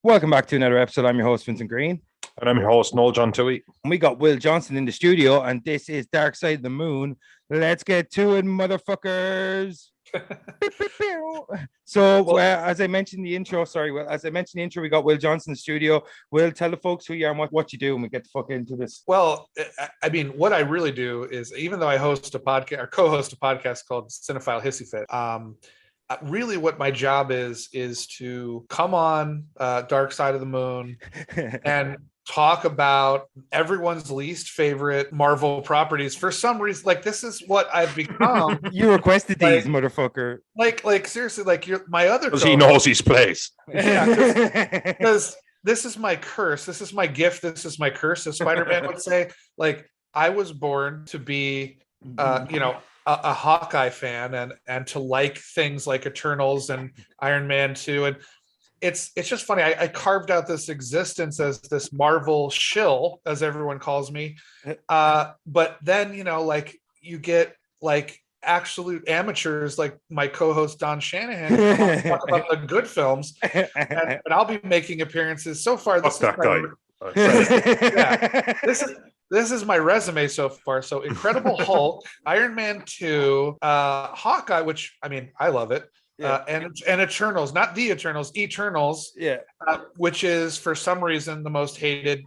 Welcome back to another episode. I'm your host, Vincent Green. And I'm your host, Noel John Tui. And we got Will Johnson in the studio, and this is Dark Side of the Moon. Let's get to it, motherfuckers. As I mentioned in the intro, we got Will Johnson in the studio. Will, tell the folks who you are and what you do, and we get the fuck into this. Well, I mean, what I really do is, even though I host a podcast or co-host a podcast called Cinephile Hissy Fit, really what my job is to come on Dark Side of the Moon and talk about everyone's least favorite Marvel properties. For some reason, like, this is what I've become. You requested these, motherfucker. Like seriously, like, you're my other. Because he knows his place. Yeah, because this is my curse. This is my gift. This is my curse, as Spider-Man would say. Like, I was born to be, a Hawkeye fan and to like things like Eternals and Iron Man 2. And it's just funny. I carved out this existence as this Marvel shill, as everyone calls me. But then, like, you get like absolute amateurs like my co-host Don Shanahan talk about the good films, and I'll be making appearances. So far, this Fuck that guy. This is my resume so far. So Incredible Hulk, Iron Man 2, Hawkeye, which, I mean, I love it. Yeah. And Eternals, not the Eternals, Eternals, which is for some reason the most hated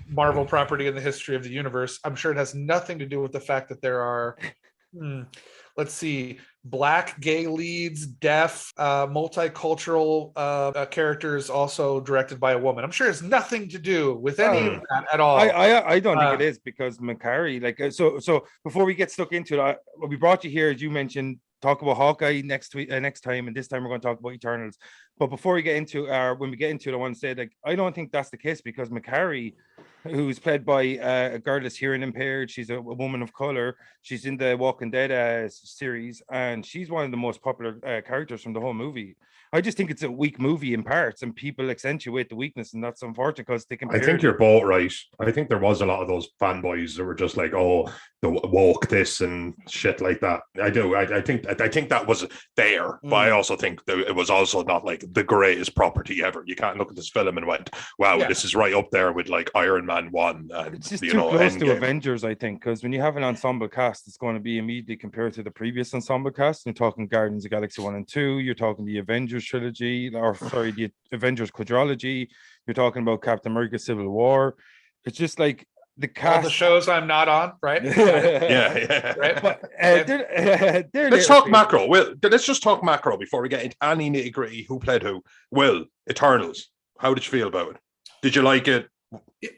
Marvel property in the history of the universe. I'm sure it has nothing to do with the fact that there are, let's see, Black gay leads, deaf, multicultural characters, also directed by a woman. I'm sure it's nothing to do with any of that at all. I don't think it is, because Macari, like, so before we get stuck into it, we brought you here, as you mentioned, talk about Hawkeye next time, and this time we're going to talk about Eternals. But before we get into when we get into it, I want to say, like, I don't think that's the case, because Macari, who's played by a girl that's hearing impaired, she's a woman of color. She's in the Walking Dead series, and she's one of the most popular characters from the whole movie. I just think it's a weak movie in parts, and people accentuate the weakness, and that's unfortunate, because they compare. I think you're both right. I think there was a lot of those fanboys that were just like, "Oh, the woke this and shit like that." I do. I think that was there, but I also think that it was also not like the greatest property ever. You can't look at this film and went, "Wow, this is right up there with like Iron Man 1." And it's just too close to Avengers, I think, because when you have an ensemble cast, it's going to be immediately compared to the previous ensemble cast. You're talking Guardians of the Galaxy 1 and 2. You're talking the Avengers trilogy, the Avengers quadrilogy. You're talking about Captain America: Civil War. It's just like the cast. All the shows I'm not on, right? yeah. Right. But, let's talk macro. Let's just talk macro before we get into any nitty gritty. Who played who? Will, Eternals. How did you feel about it? Did you like it?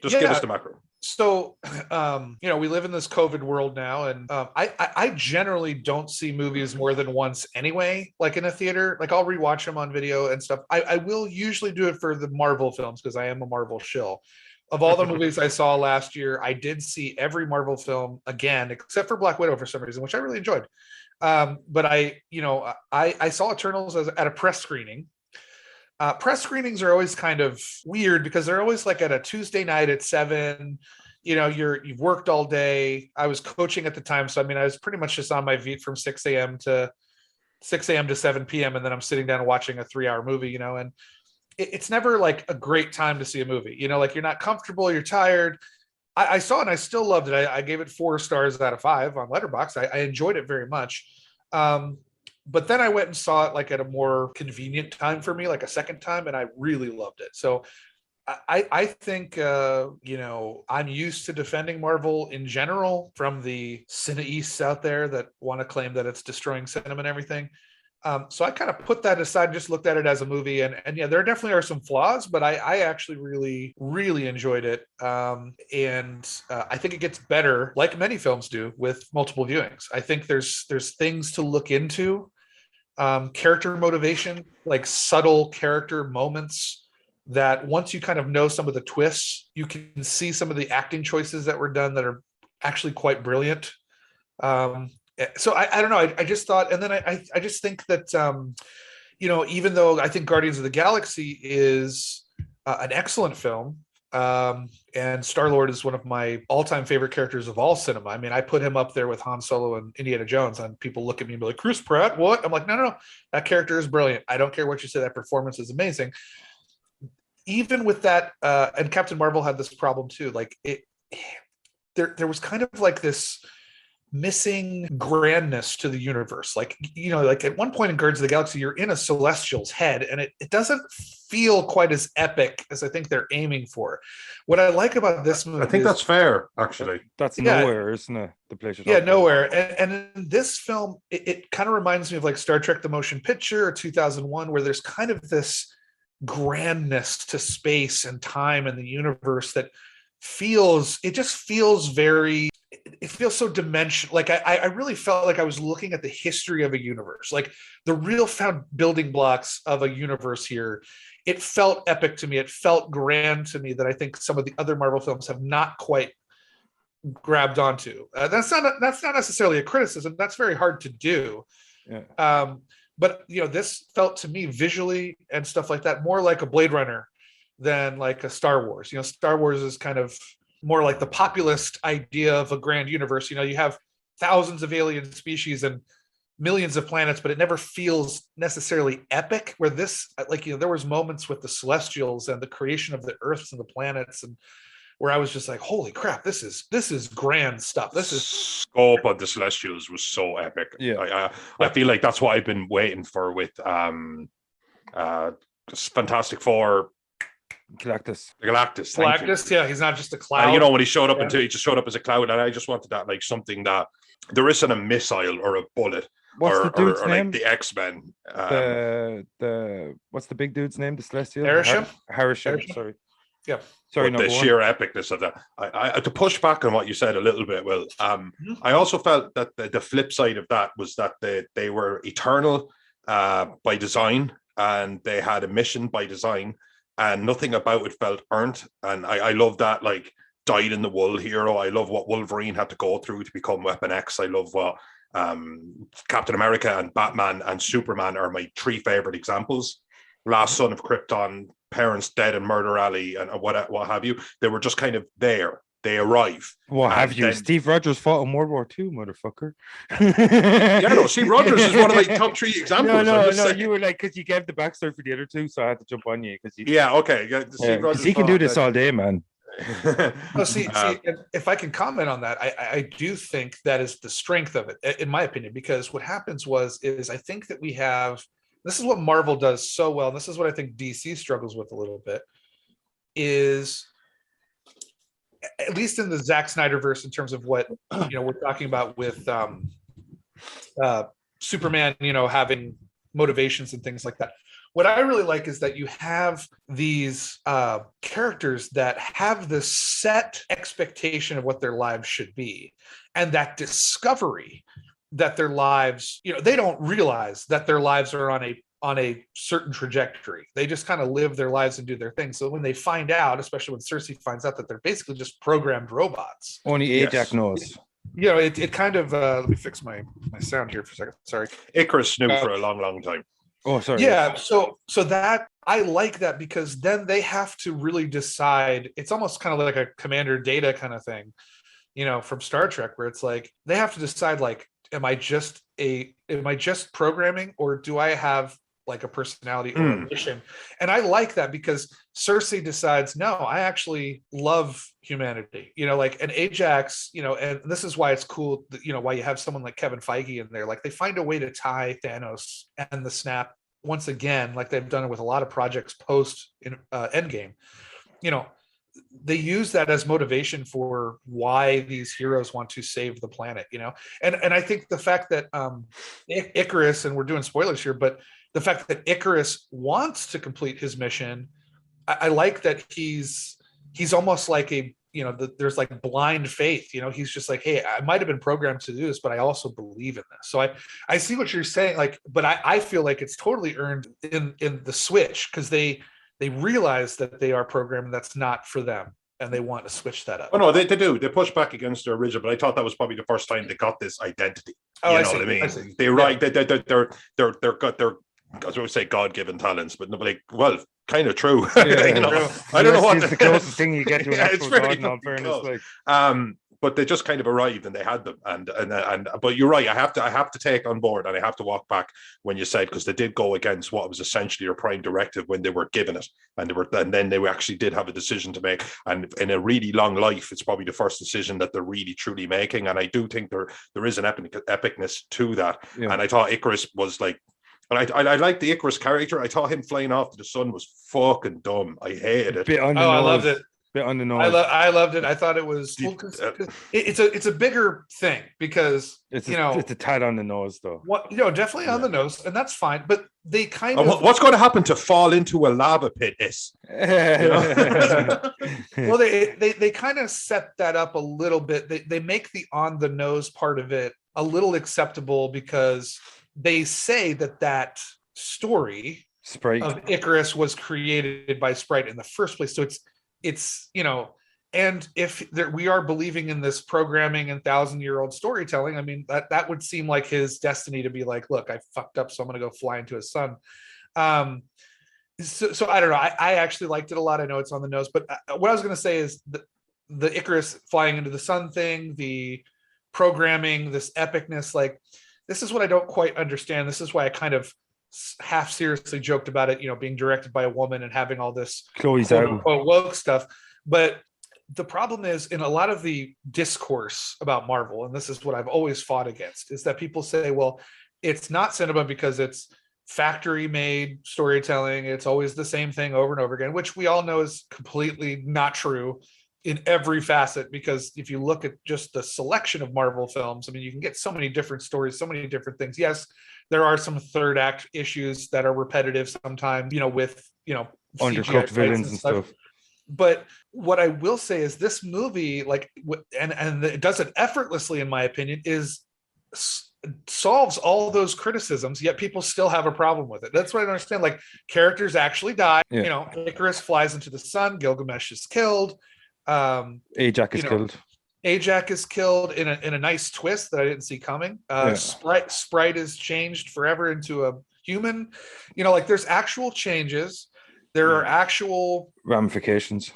Just give us the macro. So, we live in this COVID world now, and I generally don't see movies more than once anyway, like in a theater. Like, I'll rewatch them on video and stuff. I will usually do it for the Marvel films, because I am a Marvel shill. Of all the movies I saw last year, I did see every Marvel film again, except for Black Widow for some reason, which I really enjoyed. But I saw Eternals at a press screening. Press screenings are always kind of weird, because they're always like at a Tuesday night at 7. You've worked all day. I was coaching at the time, so I mean, I was pretty much just on my feet from 6 a.m. to 7 p.m. and then I'm sitting down and watching a 3-hour movie. And it's never like a great time to see a movie. Like, you're not comfortable, you're tired. I saw it and I still loved it. I gave it 4 stars out of 5 on Letterboxd. I enjoyed it very much. But then I went and saw it like at a more convenient time for me, like a second time, and I really loved it. So I think, I'm used to defending Marvel in general from the Cine-Easts out there that want to claim that it's destroying cinema and everything. So I kind of put that aside, just looked at it as a movie, and yeah, there definitely are some flaws, but I actually really, really enjoyed it. And I think it gets better, like many films do, with multiple viewings. I think there's things to look into. Character motivation, like subtle character moments that once you kind of know some of the twists, you can see some of the acting choices that were done that are actually quite brilliant. So I don't know. I just thought, and then I just think that, even though I think Guardians of the Galaxy is an excellent film, and Star-Lord is one of my all-time favorite characters of all cinema. I mean, I put him up there with Han Solo and Indiana Jones, and people look at me and be like, Chris Pratt, what? I'm like, no. That character is brilliant. I don't care what you say. That performance is amazing. even with that, and Captain Marvel had this problem too. Like there was kind of like this missing grandness to the universe. Like, like at one point in Guardians of the Galaxy, you're in a Celestial's head, and it doesn't feel quite as epic as I think they're aiming for. What I like about this movie, I think that's fair, actually. That's Nowhere, isn't it? The place. Yeah, Nowhere. And in this film, it kind of reminds me of like Star Trek: The Motion Picture or 2001, where there's kind of this grandness to space and time and the universe that just feels very, it feels so dimensional. Like I really felt like I was looking at the history of a universe, like the real found building blocks of a universe here. It felt epic to me. It felt grand to me that I think some of the other Marvel films have not quite grabbed onto. That's not necessarily a criticism. That's very hard to do. Yeah. But this felt to me visually and stuff like that more like a Blade Runner than like a Star Wars. Star Wars is kind of more like the populist idea of a grand universe. You have thousands of alien species and millions of planets, but it never feels necessarily epic. Where this, like, there was moments with the Celestials and the creation of the Earths and the planets, and where I was just like, holy crap, this is grand stuff. This is scope of the Celestials was so epic. Yeah. I feel like that's what I've been waiting for with Fantastic Four. Galactus. Yeah, he's not just a cloud. When he showed up he just showed up as a cloud, and I just wanted that, like, something that there isn't a missile or a bullet. What's the dude's name? Like the X-Men. What's the big dude's name? The Celestial? Harrison. Sorry. Yeah. Sorry, the sheer epicness of that. I to push back on what you said a little bit, Will. I also felt that the flip side of that was that they were eternal by design, and they had a mission by design, and nothing about it felt earned. And I love that, like, dyed in the wool hero. I love what Wolverine had to go through to become Weapon X. I love what Captain America and Batman and Superman are my three favorite examples. Last Son of Krypton, parents dead in Murder Alley, and what have you. They were just kind of there. They arrive. What have you? Steve Rogers fought in World War II, motherfucker. Steve Rogers is one of my top three examples. No, you were like, because you gave the backstory for the other two, so I had to jump on you. Because he can do this all day, man. See, if I can comment on that, I do think that is the strength of it, in my opinion, because what happens is I think that we have, this is what Marvel does so well, and this is what I think DC struggles with a little bit, is at least in the Zack Snyderverse, in terms of what we're talking about with Superman, having motivations and things like that. What I really like is that you have these characters that have this set expectation of what their lives should be, and that discovery that their lives, they don't realize that their lives are on a certain trajectory. They just kind of live their lives and do their thing. So when they find out, especially when Cersei finds out that they're basically just programmed robots. Only Ajax knows. It kind of, let me fix my sound here for a second. Sorry. Icarus knew for a long, long time. Oh, sorry. Yeah. So that, I like that, because then they have to really decide. It's almost kind of like a Commander Data kind of thing, from Star Trek, where it's like, they have to decide, like, am I just programming, or do I have like a personality or a mission? And I like that, because Cersei decides, no, I actually love humanity, like an Ajax, and this is why it's cool that, why you have someone like Kevin Feige in there. Like, they find a way to tie Thanos and the Snap once again, like they've done it with a lot of projects post in Endgame. They use that as motivation for why these heroes want to save the planet, and I think the fact that Icarus, and we're doing spoilers here, but the fact that Icarus wants to complete his mission, I like that he's almost like there's like blind faith, he's just like, hey, I might have been programmed to do this, but I also believe in this. So I see what you're saying, like, but I feel like it's totally earned in the switch, because they realize that they are programmed and that's not for them, and they want to switch that up. Oh no, they do. They push back against their original, but I thought that was probably the first time they got this identity. Oh, you know what I mean? They're right. They're got their, as I would say, God-given talents, but nobody. Well, kind of true. Yeah, I don't know what the closest thing you get to an actual God, in all fairness. Like, but they just kind of arrived and they had them. And but you're right. I have to take on board, and I have to walk back when you said, because they did go against what was essentially their prime directive when they were given it, and then they actually did have a decision to make. And in a really long life, it's probably the first decision that they're really truly making. And I do think there is an epicness to that. Yeah. And I thought Icarus was like. And I like the Icarus character. I thought him flying off to the sun was fucking dumb. I hated it. I loved it. Bit on the nose. I loved it. I thought it was. Well, it's a bigger thing because it's a tad on the nose though. Definitely on the nose, and that's fine. But they kind of what's going to happen to fall into a lava pit is. Well, they kind of set that up a little bit. They make the on the nose part of it a little acceptable because they say that story Sprite of Icarus was created by Sprite in the first place. So it's and if we are believing in this programming and 1,000-year-old storytelling, I mean, that would seem like his destiny to be like, look, I fucked up, so I'm going to go fly into his sun. So I don't know. I actually liked it a lot. I know it's on the nose, but what I was going to say is the Icarus flying into the sun thing, the programming, this epicness, like, this is what I don't quite understand. This is why I kind of half seriously joked about it, being directed by a woman and having all this woke stuff. But the problem is, in a lot of the discourse about Marvel, and this is what I've always fought against, is that people say, well, it's not cinema because it's factory made storytelling. It's always the same thing over and over again, which we all know is completely not true in every facet, because if you look at just the selection of Marvel films, I mean, you can get so many different stories, so many different things. Yes, there are some third act issues that are repetitive sometimes, with, undercooked villains and stuff. But what I will say is this movie, like, and it does it effortlessly, in my opinion, solves all those criticisms, yet people still have a problem with it. That's what I don't understand. Like, characters actually die. Yeah. Icarus flies into the sun. Gilgamesh is killed. Ajax is killed. Ajax is killed in a nice twist that I didn't see coming. Sprite is changed forever into a human. Like, there's actual changes. There are actual ramifications,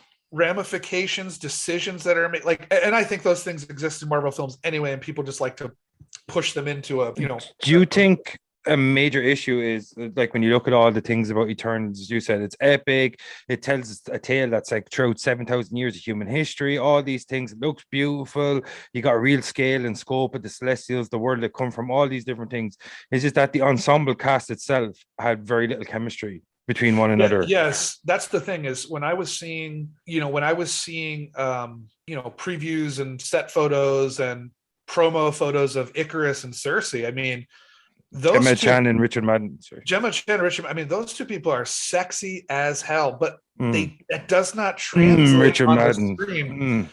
decisions that are made. Like, and I think those things exist in Marvel films anyway, and people just like to push them into a. Do you think a major issue is, like, when you look at all the things about Eternals, as you said, it's epic, it tells a tale that's like throughout 7,000 years of human history, all these things, it looks beautiful, you got real scale and scope of the Celestials, the world that come from, all these different things. It's just that the ensemble cast itself had very little chemistry between one another. Yes, that's the thing, is when I was seeing previews and set photos and promo photos of Icarus and Cersei, I mean, Gemma Chan and Richard Madden. I mean, those two people are sexy as hell, but that does not translate Richard on Madden. the screen.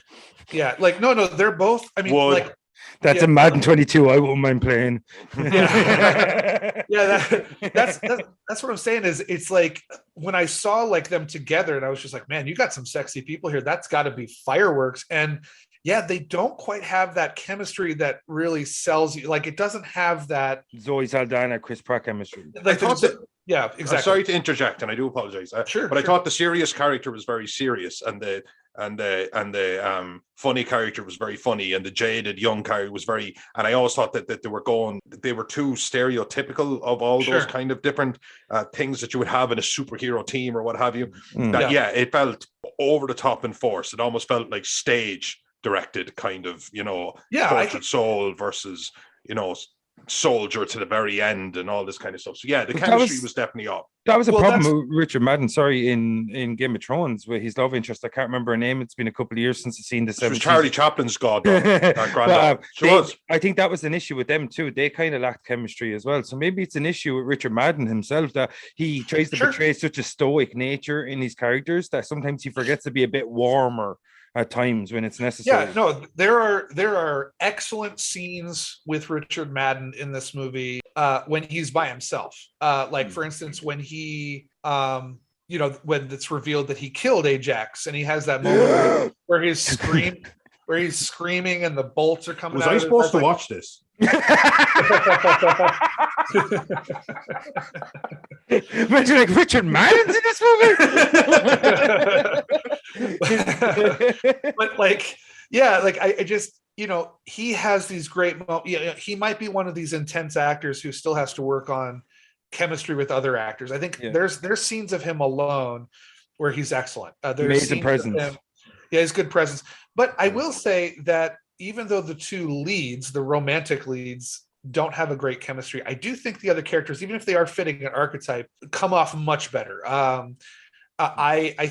Yeah, like no, they're both. I mean, like, that's a Madden 22. I won't mind playing. That's what I'm saying. Is it's like when I saw like them together, and I was just like, man, you got some sexy people here. That's got to be fireworks. And yeah, they don't quite have that chemistry that really sells you. Like, it doesn't have that Zoe Saldana, Chris Pratt chemistry. Like, yeah, exactly. Sorry to interject, and I do apologize. Sure, but I thought the serious character was very serious, and the funny character was very funny, and the jaded young character was very. And I always thought that they were too stereotypical of all those kind of different things that you would have in a superhero team or what have you. It felt over the top and forced. It almost felt like stage directed, kind of, Tortured Soul versus, soldier to the very end and all this kind of stuff. So yeah, the chemistry was definitely up. That was a problem with Richard Madden, in Game of Thrones, with his love interest. I can't remember her name. It's been a couple of years since I've seen the 70s. It was Charlie Chaplin's granddaughter. I think that was an issue with them too. They kind of lacked chemistry as well. So maybe it's an issue with Richard Madden himself, that he tries to portray such a stoic nature in his characters that sometimes he forgets to be a bit warmer at times when it's necessary. Yeah, no, there are excellent scenes with Richard Madden in this movie when he's by himself. Like, for instance, when he when it's revealed that he killed Ajax, and he has that moment where he's screaming and the bolts are coming out. Was I supposed to watch this? Imagine, like, Richard Madden's in this movie. But like, Yeah, like I just, he has these great he might be one of these intense actors who still has to work on chemistry with other actors. I think there's scenes of him alone where he's excellent. There's amazing presence. Yeah, he's good presence. But I will say that even though the two leads, the romantic leads, don't have a great chemistry, I do think the other characters, even if they are fitting an archetype, come off much better. I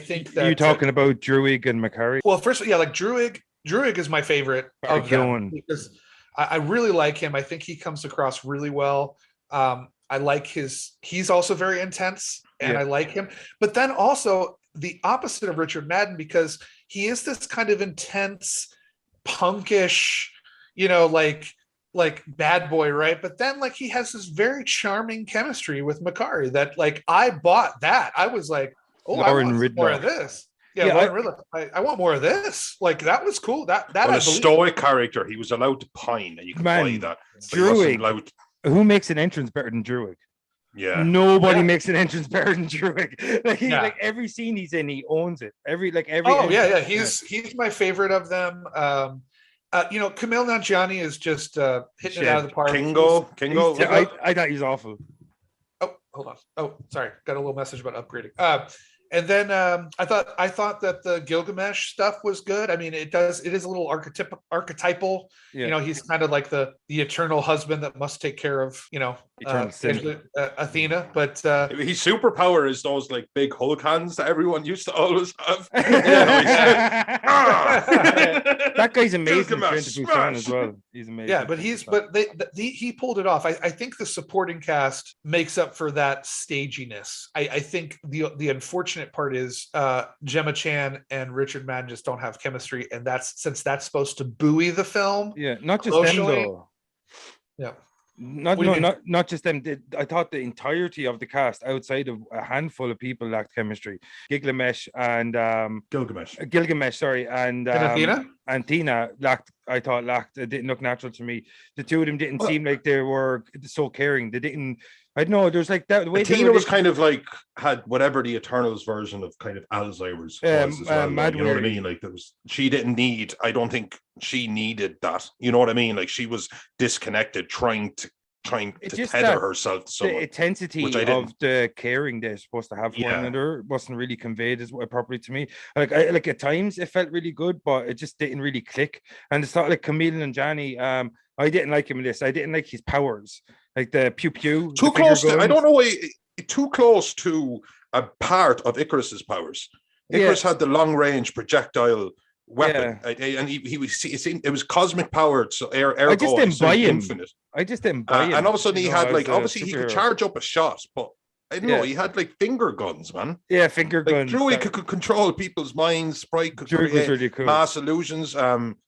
think that you're talking about Druig and McCarry. Well, first, like Druig is my favorite of them because I really like him. I think he comes across really well. I like he's also very intense, and I like him. But then also the opposite of Richard Madden, because he is this kind of intense, punkish, like bad boy, right? But then like he has this very charming chemistry with McCarry that like I bought that. I was like, oh, Lauren I want more of this. Yeah, I want more of this. Like that was cool. That a stoic character. He was allowed to pine, and you can buy that. Druig, who makes an entrance better than Druig? Yeah, nobody makes an entrance better than Druig. Like every scene he's in, he owns it. Every. He's my favorite of them. Kumail Nanjiani is just hitting it out of the park. Kingo. I thought he was awful. Oh, hold on. Oh, sorry. Got a little message about upgrading. And then I thought that the Gilgamesh stuff was good. I mean, it is a little archetypal. Yeah. He's kind of like the eternal husband that must take care of, Athena. But his superpower is those like big Hulk hands that everyone used to always have. That guy's amazing as well. He's amazing. Yeah, but he pulled it off. I think the supporting cast makes up for that staginess. I think the unfortunate part is Gemma Chan and Richard Madden just don't have chemistry, and that's supposed to buoy the film. Yeah, not just them though. Yeah. Not just them. I thought the entirety of the cast, outside of a handful of people, lacked chemistry. Gilgamesh, sorry, and Athena and Tina lacked. It didn't look natural to me. The two of them didn't seem like they were so caring. They didn't. I don't know. There's like that. The way Tina was kind of like had whatever the Eternals version of kind of Alzheimer's was as well. You know what I mean? Like she didn't need. I don't think she needed that. You know what I mean? Like she was disconnected, trying to tether herself to someone. The intensity of the caring they're supposed to have for one another wasn't really conveyed as properly to me. Like at times it felt really good, but it just didn't really click. And it's not like Kumail Nanjiani. I didn't like him in this. I didn't like his powers, like the pew pew. Too close. I don't know why. Too close to a part of Icarus's powers. Icarus had the long range projectile weapon, and he was. It was cosmic powered, so I just didn't buy him. Infinite. I just didn't buy him. And all of a sudden, he had like obviously he could charge up a shot, but I don't know. He had like finger guns, man. Yeah, finger guns. Druid could control people's minds. Sprite could create really cool. Mass illusions.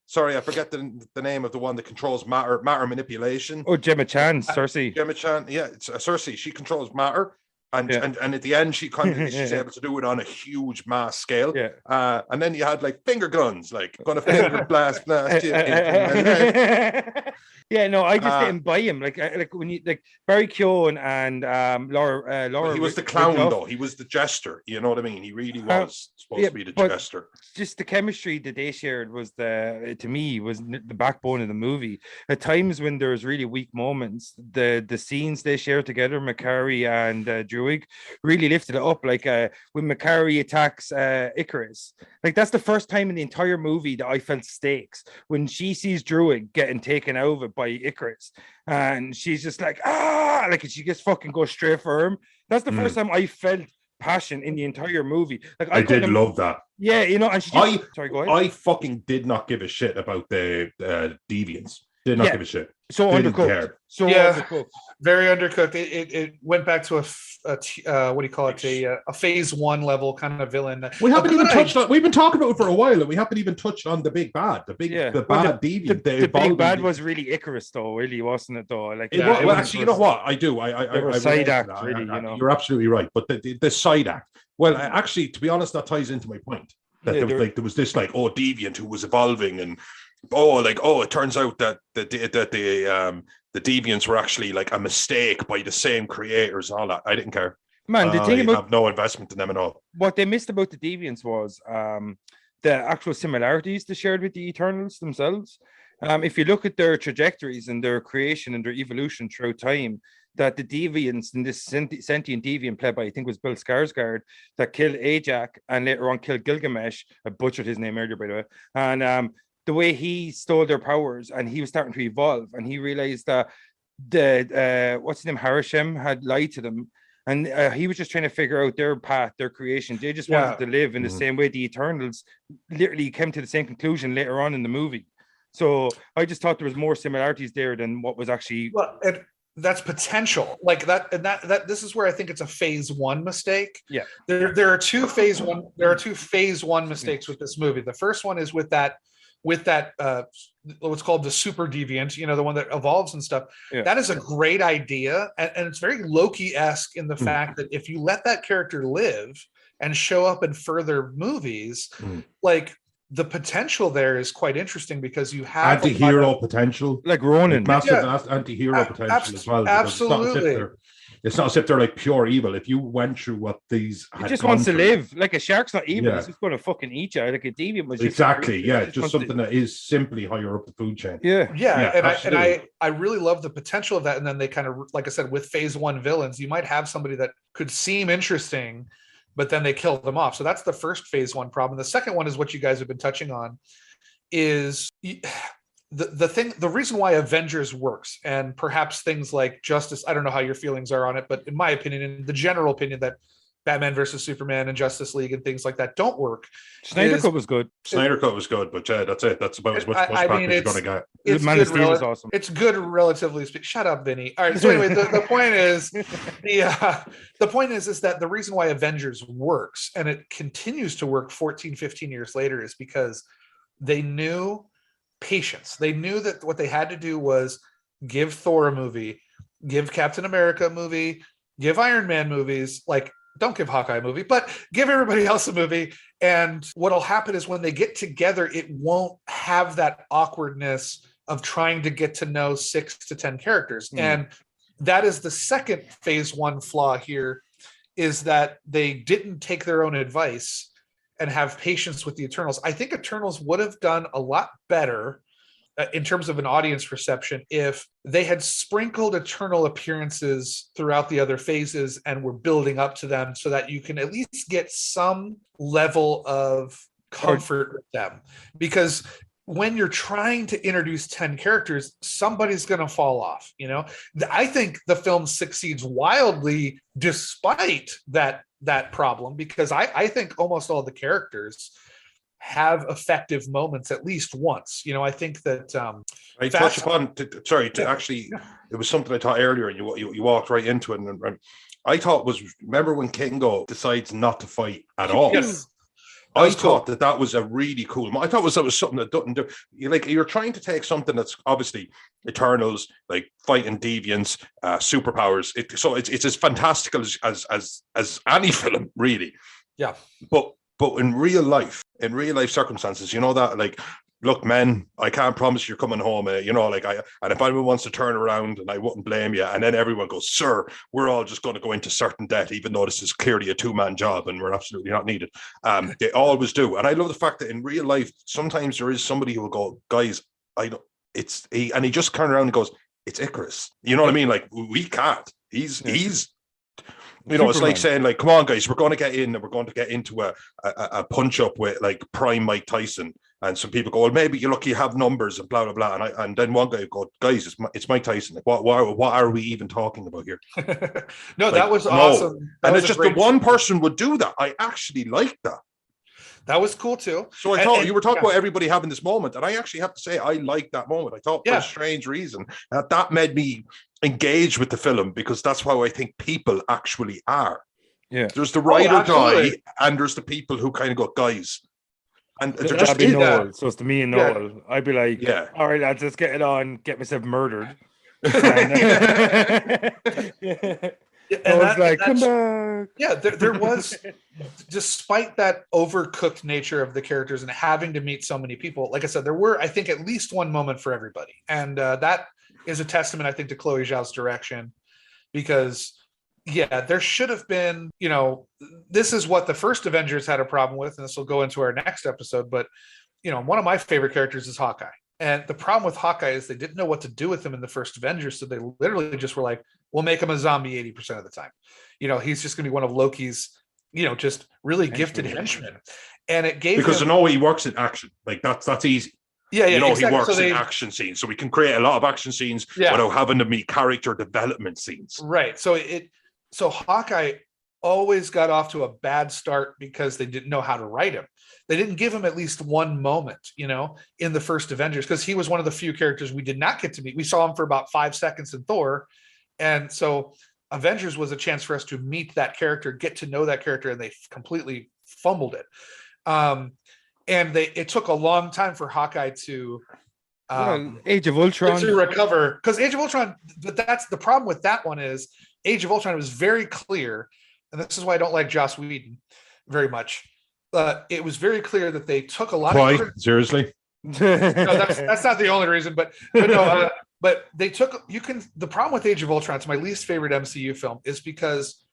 Sorry, I forget the name of the one that controls matter manipulation. Oh, Gemma Chan, Cersei. Gemma Chan, it's Cersei. She controls matter. And at the end, she's able to do it on a huge mass scale. Yeah. And then you had like finger guns, like gonna finger blast. Yeah, no, I just didn't buy him. Like when you like Barry Keoghan and Laura. He was the clown though. He was the jester. You know what I mean? He really was supposed to be the jester. Just the chemistry that they shared was the backbone of the movie. At times when there was really weak moments, the scenes they shared together, McCarry and Druig, really lifted it up. Like when McCarry attacks Icarus, like that's the first time in the entire movie that I felt stakes when she sees Druig getting taken over by Icarus, and she's just like like she just fucking goes straight for him. That's the first time I felt passion in the entire movie. Like I did love that. Yeah, and she just, sorry, go ahead. I fucking did not give a shit about the deviants. Did not give a shit. So undercooked. So undercooked. Very undercooked. It went back to what do you call it? A phase one level kind of villain. We haven't even touched on. We've been talking about it for a while, and we haven't even touched on the big bad. The bad deviant. The big bad was really Icarus, though. Really, wasn't it? Though, like well, actually, you know what? I do. I side act. Really, you're absolutely right. But the side act. Well, actually, to be honest, that ties into my point. That there was this like deviant who was evolving and. It turns out that the deviants were actually like a mistake by the same creators and all that. I didn't care. Man, the thing I have no investment in them at all. What they missed about the deviants was the actual similarities they shared with the Eternals themselves. If you look at their trajectories and their creation and their evolution throughout time, that the deviants in this sentient deviant played by, I think, was Bill Skarsgård, that killed Ajak and later on killed Gilgamesh. I butchered his name earlier, by the way. And the way he stole their powers, and he was starting to evolve, and he realized that what's his name, Harisham, had lied to them. And he was just trying to figure out their path, their creation. They just wanted to live in the same way the Eternals literally came to the same conclusion later on in the movie. So I just thought there was more similarities there than what was actually. Well, that's potential, like that, and that this is where I think it's a phase one mistake. Yeah, there are two phase one mistakes with this movie. The first one is with that what's called the super deviant, the one that evolves and stuff. That is a great idea, and it's very Loki-esque in the fact that if you let that character live and show up in further movies, like the potential there is quite interesting, because you have anti-hero potential, like Ronan, massive anti-hero potential as well. Absolutely. It's not as if they're like pure evil. If you went through what these, he just wants to live. Like a shark's not evil; it's just going to fucking eat you. Like a deviant was exactly, just something that is simply higher up the food chain. And I really love the potential of that. And then they kind of, like I said, with phase one villains, you might have somebody that could seem interesting, but then they kill them off. So that's the first phase one problem. The second one is what you guys have been touching on, is the reason why Avengers works, and perhaps things like Justice, I don't know how your feelings are on it, but in my opinion, in the general opinion, that Batman versus Superman and Justice League and things like that don't work. Snyder Cut was good. Snyder Cut was good, but that's it. That's about as much practice you're going to get. It's Man of Steel was awesome. It's good, relatively speaking. Shut up, Vinny. All right. So anyway, the point is, the point is that the reason why Avengers works, and it continues to work 14, 15 years later, is because they knew patience. They knew that what they had to do was give Thor a movie, give Captain America a movie, give Iron Man movies, like, don't give Hawkeye a movie, but give everybody else a movie. And what'll happen is when they get together, it won't have that awkwardness of trying to get to know 6 to 10 characters. And that is the second phase one flaw here, is that they didn't take their own advice and have patience with the Eternals. I think Eternals would have done a lot better in terms of an audience reception if they had sprinkled Eternal appearances throughout the other phases and were building up to them, so that you can at least get some level of comfort with them. Because when you're trying to introduce 10 characters, somebody's going to fall off. I think the film succeeds wildly despite that problem, because I think almost all the characters have effective moments at least once. I think that I touched upon it was something I thought earlier, and you walked right into it, and I thought remember when Kingo decides not to fight at all? Yes. I thought that was a really cool. I thought that was something that doesn't do. You're trying to take something that's obviously Eternals, like fighting deviants, superpowers. It's as fantastical as any film, really. Yeah. But in real life circumstances, that, like, look, men, I can't promise you're coming home. And if anyone wants to turn around, and I wouldn't blame you. And then everyone goes, sir, we're all just going to go into certain debt, even though this is clearly a 2-man job and we're absolutely not needed. They always do. And I love the fact that in real life, sometimes there is somebody who will go, guys, and he just turns around and goes, it's Icarus. You know what I mean? Like, we can't. He's it's like saying, like, come on, guys, we're going to get in, and we're going to get into a punch up with, like, prime Mike Tyson. And some people go, well, maybe you're lucky you have numbers and blah, blah, blah. And then one guy go, guys, it's Mike Tyson. Like, what are we even talking about here? No, that was awesome. And it's just the one person would do that. I actually like that. That was cool too. So I thought you were talking about everybody having this moment, and I actually have to say I like that moment. I thought for a strange reason that made me engage with the film, because that's how I think people actually are. Yeah, there's the ride or die, and there's the people who kind of go, guys. And they're just Noel. So it's to me and Noel. I'd be like, all right, lads, let's get it on, get myself murdered. And was like, come back. Yeah, there was, despite that overcooked nature of the characters and having to meet so many people, like I said, there were, I think, at least one moment for everybody. And that is a testament, I think, to Chloe Zhao's direction, because yeah, there should have been, you know, this is what the first Avengers had a problem with, and this will go into our next episode. But, you know, one of my favorite characters is Hawkeye. And the problem with Hawkeye is they didn't know what to do with him in the first Avengers. So they literally just were like, we'll make him a zombie 80% of the time. You know, he's just going to be one of Loki's, you know, just really gifted henchmen. And it gave because him, you know he works in action. Like that's easy. Yeah, you know, exactly. he works in action scenes, so we can create a lot of action scenes without having to meet character development scenes. Right. So Hawkeye always got off to a bad start because they didn't know how to write him. They didn't give him at least one moment, you know, in the first Avengers, because he was one of the few characters we did not get to meet. We saw him for about 5 seconds in Thor. And so Avengers was a chance for us to meet that character, get to know that character, and they completely fumbled it. And it took a long time for Hawkeye to Age of Ultron to recover, because Age of Ultron, but that's the problem with that one is Age of Ultron was very clear, and this is why I don't like Joss Whedon very much. It was very clear that they took a lot of seriously. No, that's not the only reason, but no, but they took the problem with Age of Ultron, it's my least favorite MCU film, is because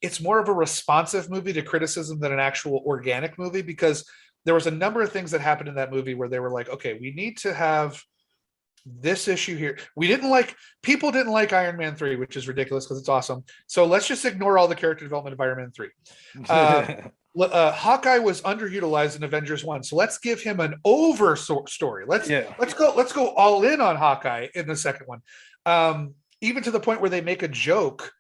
it's more of a responsive movie to criticism than an actual organic movie, because there was a number of things that happened in that movie where they were like, okay, we need to have this issue here. People didn't like Iron Man 3, which is ridiculous because it's awesome. So let's just ignore all the character development of Iron Man 3. Hawkeye was underutilized in Avengers 1. So let's give him an over story. Let's go all in on Hawkeye in the second one. Even to the point where they make a joke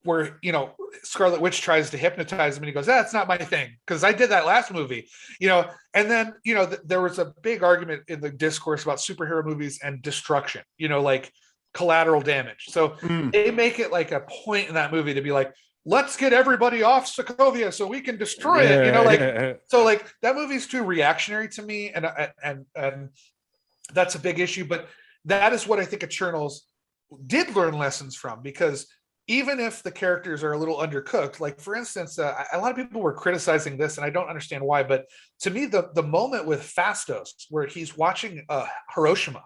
where, you know, Scarlet Witch tries to hypnotize him and he goes, that's not my thing, because I did that last movie, you know. And then, you know, there was a big argument in the discourse about superhero movies and destruction, you know, like collateral damage. So they make it like a point in that movie to be like, let's get everybody off Sokovia so we can destroy it, you know, like so like that movie's too reactionary to me, and that's a big issue. But that is what I think Eternals did learn lessons from, because even if the characters are a little undercooked, like for instance, a lot of people were criticizing this, and I don't understand why, but to me, the moment with Fastos where he's watching Hiroshima,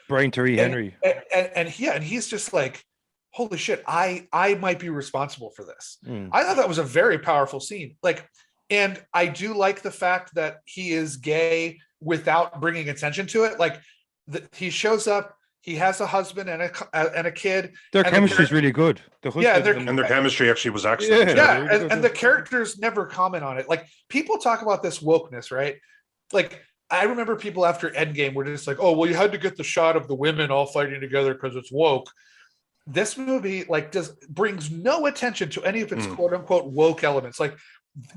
Brian Tyree Henry, and he's just like, holy shit, I might be responsible for this. I thought that was a very powerful scene. Like, and I do like the fact that he is gay without bringing attention to it. Like, he shows up. He has a husband and a kid. Their chemistry is really good. Their chemistry actually was excellent. And the characters never comment on it. Like, people talk about this wokeness, right? Like, I remember people after Endgame were just like, oh, well, you had to get the shot of the women all fighting together because it's woke. This movie brings no attention to any of its quote unquote woke elements. Like,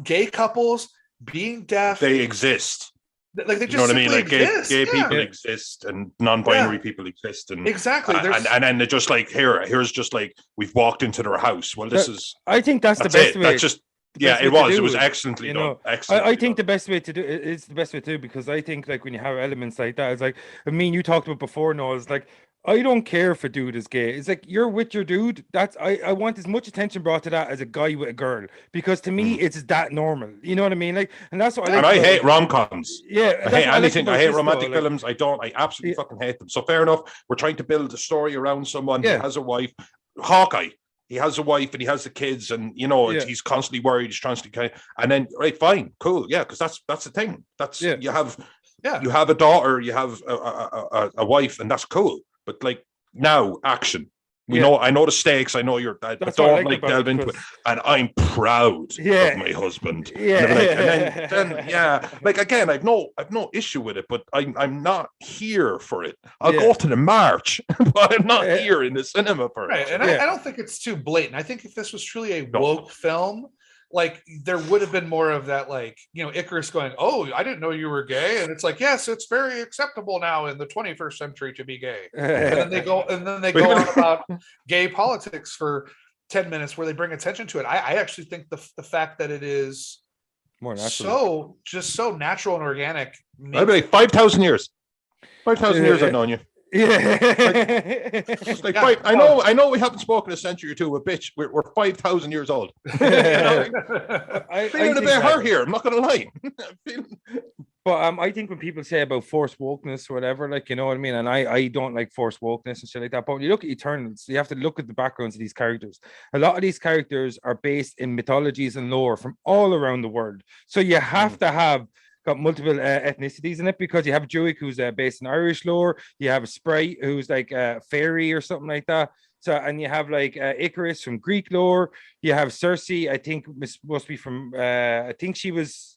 gay couples being deaf. They exist. Like, they just, you know what I mean? Like, exist. gay people exist, and non-binary people exist, and exactly. And then they're just like, here's just like, we've walked into their house. Well, I think that's the best way. That's just it was excellently done. I think the best way to do it is the best way to do, because I think, like, when you have elements like that, it's like, I mean, you talked about before, Noel, it's like, I don't care if a dude is gay. It's like, you're with your dude. I want as much attention brought to that as a guy with a girl, because to me it's that normal. You know what I mean? Like, and that's what I like. And I hate rom-coms. Yeah, I hate anything. I hate romantic films. I absolutely fucking hate them. So fair enough. We're trying to build a story around someone who has a wife. Hawkeye. He has a wife and he has the kids, and you know, he's constantly worried. He's constantly and then fine, cool, because that's the thing. That's you have a daughter, you have a wife, and that's cool. But like, now action. I know the stakes. I know I don't like delve into it, and I'm proud of my husband. And then like, again, I've no issue with it, but I'm not here for it. I'll go to the march, but I'm not here in the cinema for it. And I don't think it's too blatant. I think if this was truly a woke film, like, there would have been more of that, like, you know, Icarus going, oh, I didn't know you were gay, and it's like, yes, it's very acceptable now in the 21st century to be gay. And then they go on about gay politics for 10 minutes where they bring attention to it. I actually think the fact that it is more natural, so natural and organic. I'd be like, 5,000 years. 5,000 years I've known you. I know we haven't spoken a century or two, but bitch, we're 5,000 years old. I'm feeling a bit hurt here, I'm not gonna lie. But I think when people say about forced wokeness or whatever, like, you know what I mean, and I don't like forced wokeness and shit like that. But when you look at Eternals, you have to look at the backgrounds of these characters. A lot of these characters are based in mythologies and lore from all around the world. So you have to have got multiple ethnicities in it, because you have Druig, who's based in Irish lore. You have a Sprite, who's like a fairy or something like that. So, and you have like Icarus from Greek lore. You have Cersei, I think must be from I think she was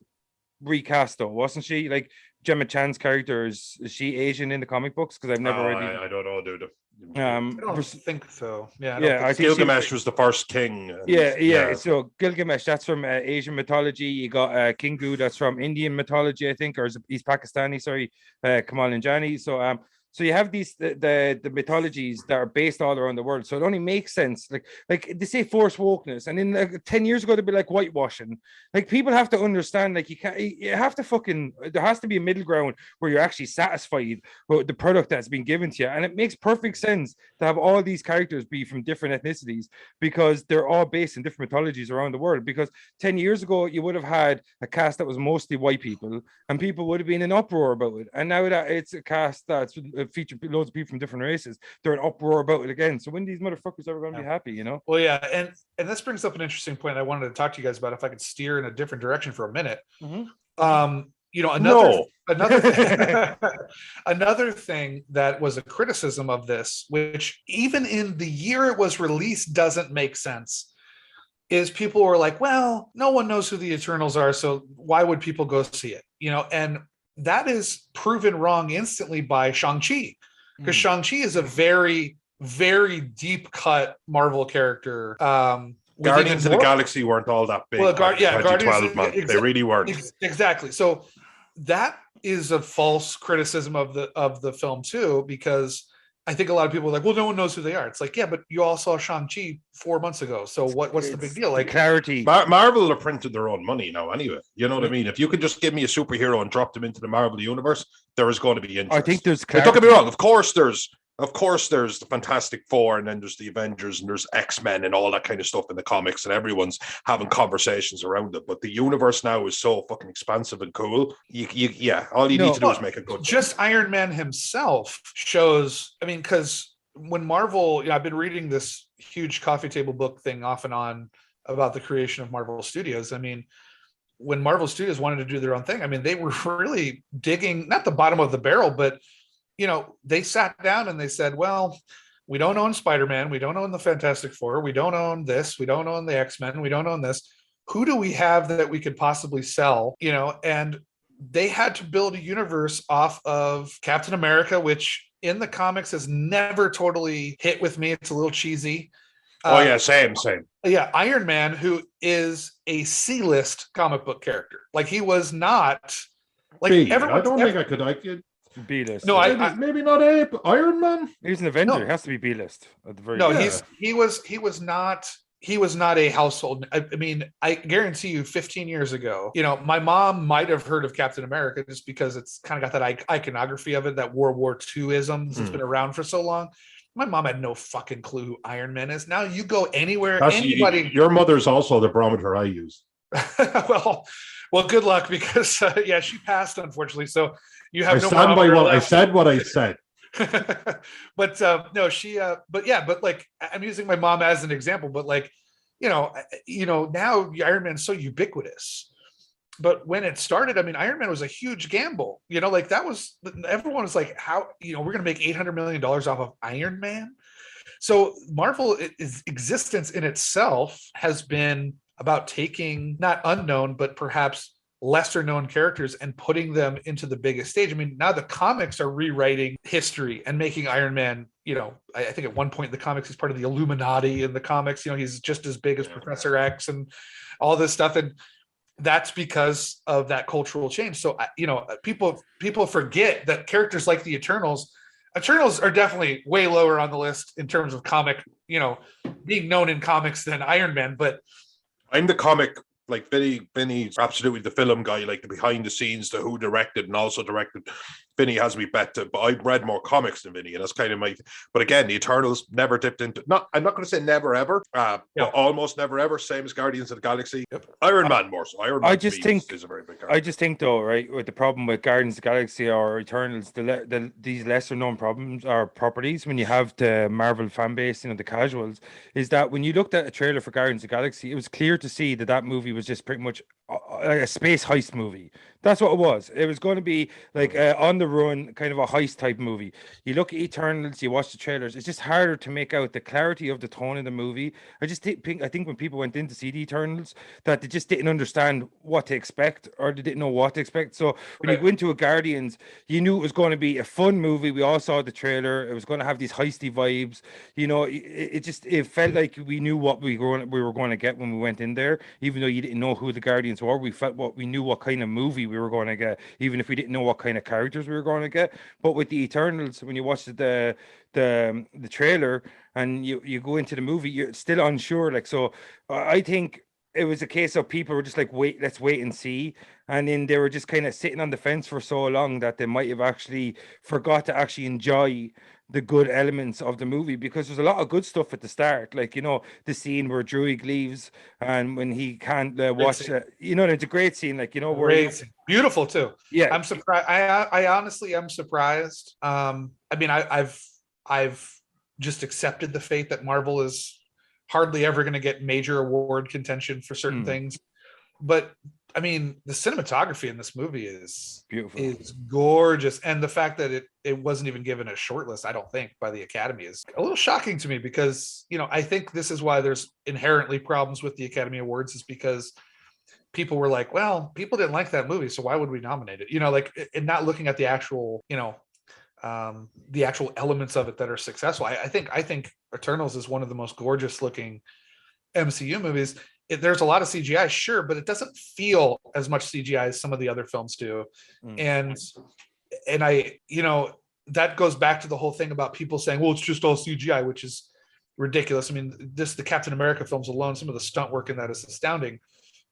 recast though, wasn't she? Like Gemma Chan's character, is she Asian in the comic books? Because I've never read I don't know, dude. I don't think so. Yeah, I think Gilgamesh was the first king. Yeah. So Gilgamesh, that's from Asian mythology. You got Kingu, that's from Indian mythology, I think, or he's Pakistani. Sorry, Kamal Nanjiani. So you have these the mythologies that are based all around the world. So it only makes sense. Like they say forced wokeness, and in like 10 years ago they'd be like whitewashing. Like people have to understand, like you have to fucking, there has to be a middle ground where you're actually satisfied with the product that's been given to you. And it makes perfect sense to have all these characters be from different ethnicities, because they're all based in different mythologies around the world. Because 10 years ago you would have had a cast that was mostly white people, and people would have been in uproar about it. And now that it's a cast that's feature loads of people from different races, they're in uproar about it again. So when these motherfuckers ever going to be happy, you know? Well, yeah, and this brings up an interesting point I wanted to talk to you guys about, if I could steer in a different direction for a minute. You know, another thing that was a criticism of this, which even in the year it was released doesn't make sense, is people were like, well, no one knows who the Eternals are, so why would people go see it? You know, and that is proven wrong instantly by Shang-Chi, because Shang-Chi is a very, very deep cut Marvel character. Guardians of the Galaxy weren't all that big. Well, Guardians, they really weren't. Exactly. So that is a false criticism of the film too, because I think a lot of people are like, well, no one knows who they are. It's like, yeah, but you all saw Shang-Chi 4 months ago. So what's the big deal? Like, clarity. Marvel are printing their own money now anyway. You know what I mean? If you can just give me a superhero and drop them into the Marvel universe, there is going to be interest. I think there's clarity. Don't get me wrong. Of course there's the Fantastic Four, and then there's the Avengers, and there's X-Men and all that kind of stuff in the comics, and everyone's having conversations around it. But the universe now is so fucking expansive and cool. All you need to do is make a good. Just Iron Man himself shows. I mean, because when Marvel, I've been reading this huge coffee table book thing off and on about the creation of Marvel Studios. I mean, when Marvel Studios wanted to do their own thing, I mean, they were really digging, not the bottom of the barrel, but they sat down and they said, well, we don't own Spider-Man, we don't own the Fantastic Four, we don't own this, we don't own the X-Men, we don't own this. Who do we have that we could possibly sell? And they had to build a universe off of Captain America, which in the comics has never totally hit with me. It's a little cheesy. Same. Yeah, Iron Man, who is a C-list comic book character. Like, he was not like everyone. I don't think I could. B-list. No, maybe not A, but Iron Man. He's an Avenger. He has to be B-list at the very. No, he was not a household. I mean, I guarantee you, 15 years ago, my mom might have heard of Captain America just because it's kind of got that iconography of it, that World War II-ism. It's been around for so long. My mom had no fucking clue who Iron Man is. Now you go anywhere, anybody. Your mother's also the barometer I use. Well, good luck, because she passed, unfortunately. So you have I stand by what I said. What I said. But no, she. But like, I'm using my mom as an example. But like, now Iron Man's so ubiquitous. But when it started, I mean, Iron Man was a huge gamble. Like, that was, everyone was like, how we're going to make $800 million off of Iron Man. So Marvel's existence in itself has been about taking not unknown, but perhaps lesser known characters and putting them into the biggest stage. I mean, now the comics are rewriting history and making Iron Man, I think at one point in the comics, he's part of the Illuminati in the comics. He's just as big as Professor X and all this stuff. And that's because of that cultural change. So, people forget that characters like the Eternals are definitely way lower on the list in terms of comic, being known in comics than Iron Man, but I'm the comic, like Vinny's absolutely the film guy, like the behind the scenes, the who directed and also directed Vinny has me bet to, but I've read more comics than Vinny, and that's kind of my. But again, the Eternals never dipped into. Not, I'm not going to say never ever, but almost never ever. Same as Guardians of the Galaxy. Yep. Iron Man more so. Iron Man is a very big character. I just think though, right, with the problem with Guardians of the Galaxy or Eternals, these lesser known problems or properties when you have the Marvel fan base, the casuals, is that when you looked at a trailer for Guardians of the Galaxy, it was clear to see that movie was just pretty much a space heist movie. That's what it was. It was going to be like on the run, kind of a heist type movie. You look at Eternals, you watch the trailers, it's just harder to make out the clarity of the tone in the movie. I think when people went in to see the Eternals, that they just didn't understand what to expect, or they didn't know what to expect. So when you go into a Guardians, you knew it was going to be a fun movie. We all saw the trailer. It was going to have these heisty vibes. It felt like we knew what we were going to get when we went in there, even though you didn't know who the Guardians were. We knew what kind of movie we were going to get, even if we didn't know what kind of characters we were going to get. But with the Eternals, when you watch the trailer and you go into the movie, you're still unsure. I think it was a case of people were just like, let's wait and see. And then they were just kind of sitting on the fence for so long that they might have actually forgot to actually enjoy the good elements of the movie, because there's a lot of good stuff at the start, the scene where Druig leaves and when he can't watch it's a great scene, beautiful too. Yeah, I'm surprised. I honestly am surprised. I've just accepted the fate that Marvel is hardly ever going to get major award contention for certain things, but I mean, the cinematography in this movie is beautiful, is gorgeous, and the fact that it wasn't even given a shortlist, I don't think, by the Academy is a little shocking to me, because I think this is why there's inherently problems with the Academy Awards, is because people were like, well, people didn't like that movie, so why would we nominate it? And not looking at the actual elements of it that are successful. I think Eternals is one of the most gorgeous looking MCU movies. There's a lot of CGI, sure, but it doesn't feel as much CGI as some of the other films do. And I, that goes back to the whole thing about people saying, well, it's just all CGI, which is ridiculous. I mean, the Captain America films alone, some of the stunt work in that is astounding.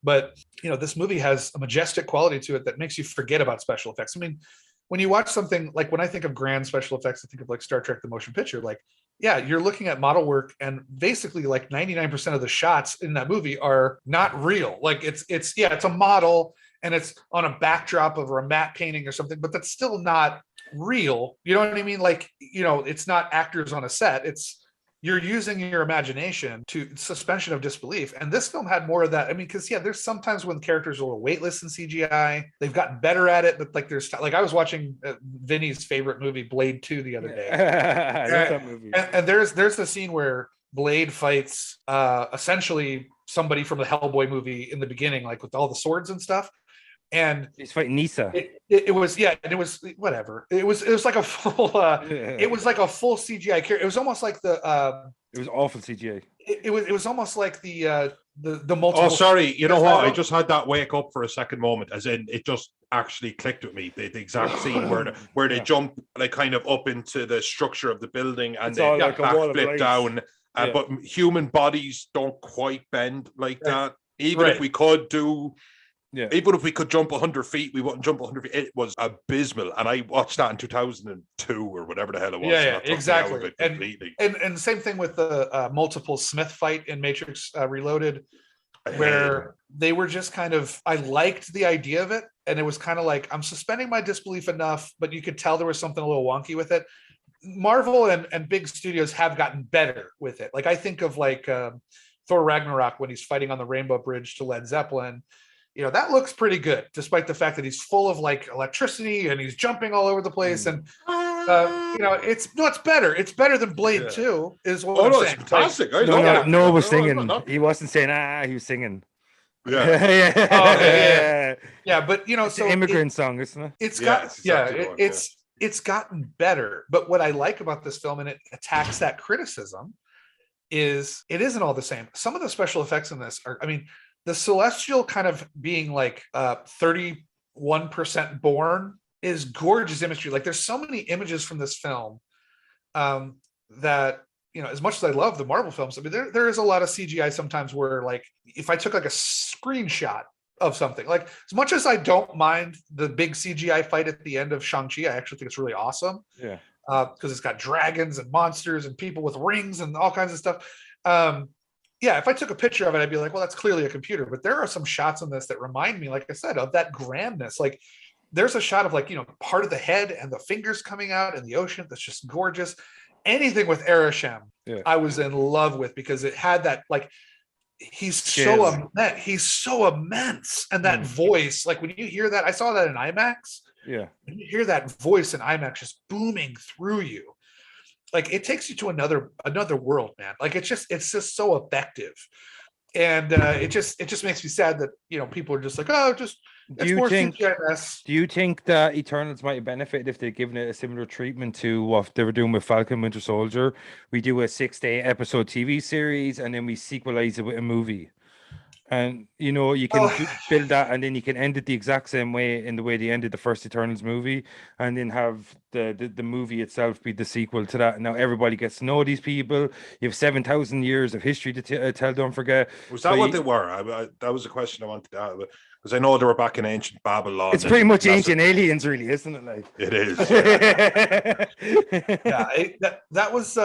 But, this movie has a majestic quality to it that makes you forget about special effects. I mean, when you watch something like, when I think of grand special effects, I think of like Star Trek, the motion picture, you're looking at model work, and basically like 99% of the shots in that movie are not real. It's a model and it's on a backdrop of a matte painting or something, but that's still not real. You know what I mean? It's not actors on a set. You're using your imagination to suspension of disbelief. And this film had more of that. I mean, because there's sometimes when characters are a little weightless in CGI, they've gotten better at it. But I was watching Vinny's favorite movie, Blade 2, the other day. I love that movie. And there's the scene where Blade fights essentially somebody from the Hellboy movie in the beginning, with all the swords and stuff. And he's fighting Nisa. It was whatever. It was like a full it was like a full CGI character. It was almost like it was awful CGI. It was almost like the multiple. Oh, sorry. You know what? I just had that wake up for a second moment, as in it just actually clicked with me. The exact scene where they jump kind of up into the structure of the building and they backflip down. But human bodies don't quite bend like that. Even if we could do. Yeah. Even if we could jump 100 feet, we wouldn't jump 100 feet. It was abysmal. And I watched that in 2002 or whatever the hell it was. Yeah, exactly. And same thing with the multiple Smith fight in Matrix Reloaded, where they were just kind of, I liked the idea of it. And it was kind of like, I'm suspending my disbelief enough, but you could tell there was something a little wonky with it. Marvel and big studios have gotten better with it. I think of Thor Ragnarok when he's fighting on the Rainbow Bridge to Led Zeppelin. That looks pretty good, despite the fact that he's full of electricity and he's jumping all over the place. And it's better. It's better than Blade 2, is what I'm saying. It's fantastic. Noah was singing. He wasn't saying he was singing. Yeah. But it's an immigrant song, isn't it? It's gotten better. But what I like about this film, and it attacks that criticism, is it isn't all the same. Some of the special effects in this are, the Celestial kind of being 31% born is gorgeous imagery. There's so many images from this film that, as much as I love the Marvel films, there is a lot of CGI sometimes where if I took a screenshot of something. Like, as much as I don't mind the big CGI fight at the end of Shang-Chi, I actually think it's really awesome. Yeah. Because it's got dragons and monsters and people with rings and all kinds of stuff. Yeah, if I took a picture of it, I'd be like, well, that's clearly a computer. But there are some shots in this that remind me, like I said, of that grandness. Like, there's a shot of, like, part of the head and the fingers coming out in the ocean that's just gorgeous. Anything with Arishem, I was in love with, because it had that, like, he's so immense, and that voice, like, when you hear that, I saw that in IMAX. Yeah, when you hear that voice in IMAX just booming through you, like, it takes you to another world, man. Like, it's just so effective, and it just makes me sad that people are just like, oh, just it's more CGI. Do you think that Eternals might have benefited if they'd given it a similar treatment to what they were doing with Falcon Winter Soldier? We do a 6 to 8 episode TV series, and then we sequelize it with a movie. And you can build that, and then you can end it the exact same way, in the way they ended the first Eternals movie, and then have the movie itself be the sequel to that. Now everybody gets to know these people. You have 7,000 years of history to tell. Don't forget. Was that what they were? That was a question I wanted to ask, because I know they were back in ancient Babylon. It's pretty much ancient aliens, really, isn't it? Like, it is. Yeah, that was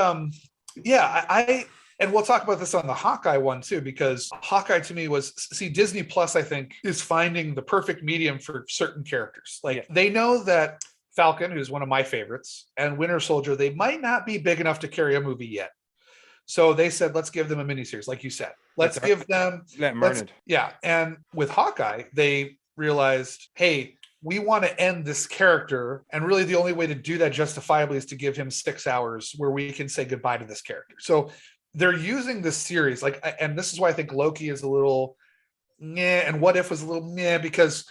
and we'll talk about this on the Hawkeye one too, because Hawkeye to me was, Disney Plus, I think, is finding the perfect medium for certain characters. Like, they know that Falcon, who's one of my favorites, and Winter Soldier, they might not be big enough to carry a movie yet. So they said, let's give them a miniseries, like you said. Let's give them. Yeah. And with Hawkeye, they realized, hey, we want to end this character. And really the only way to do that justifiably is to give him 6 hours where we can say goodbye to this character. So they're using this series, like, and this is why I think Loki is a little meh, and What If was a little meh, because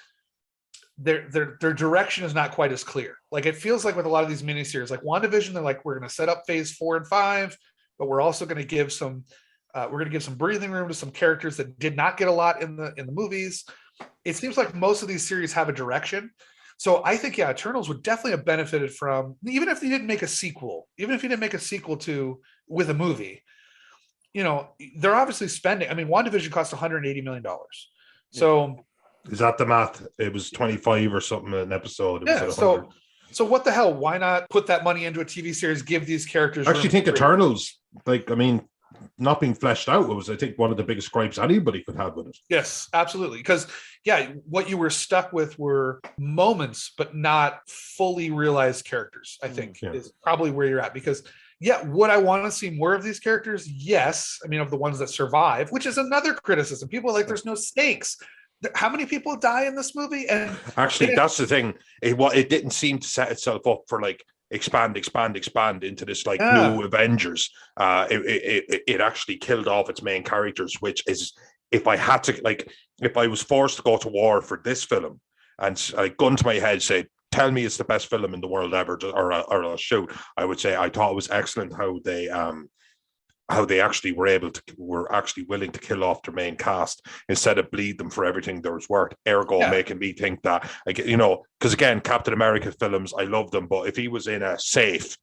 their direction is not quite as clear. Like, it feels like with a lot of these miniseries, like WandaVision, they're like, we're going to set up phase 4 and 5, but we're also going to give some breathing room to some characters that did not get a lot in the movies. It seems like most of these series have a direction. So I think, Eternals would definitely have benefited from, even if they didn't make a sequel, to with a movie. They're obviously spending. I mean, WandaVision cost $180 million. So is that the math? It was 25 or something an episode. So what the hell? Why not put that money into a TV series? Give these characters. I actually think Eternals, not being fleshed out was, I think, one of the biggest gripes anybody could have with it. Yes, absolutely. Because what you were stuck with were moments, but not fully realized characters, I think, is probably where you're at. Because would I want to see more of these characters? Yes. I mean, of the ones that survive, which is another criticism. People are like, there's no stakes. How many people die in this movie? And actually, that's the thing. It didn't seem to set itself up for, like, expand into this, like, new Avengers. It actually killed off its main characters, which is, if I was forced to go to war for this film and, like, gun to my head, say, tell me it's the best film in the world ever, or a shoot, I would say I thought it was excellent how they actually were actually willing to kill off their main cast instead of bleed them for everything there was worth. Ergo, making me think that, because again, Captain America films, I love them, but if he was in a safe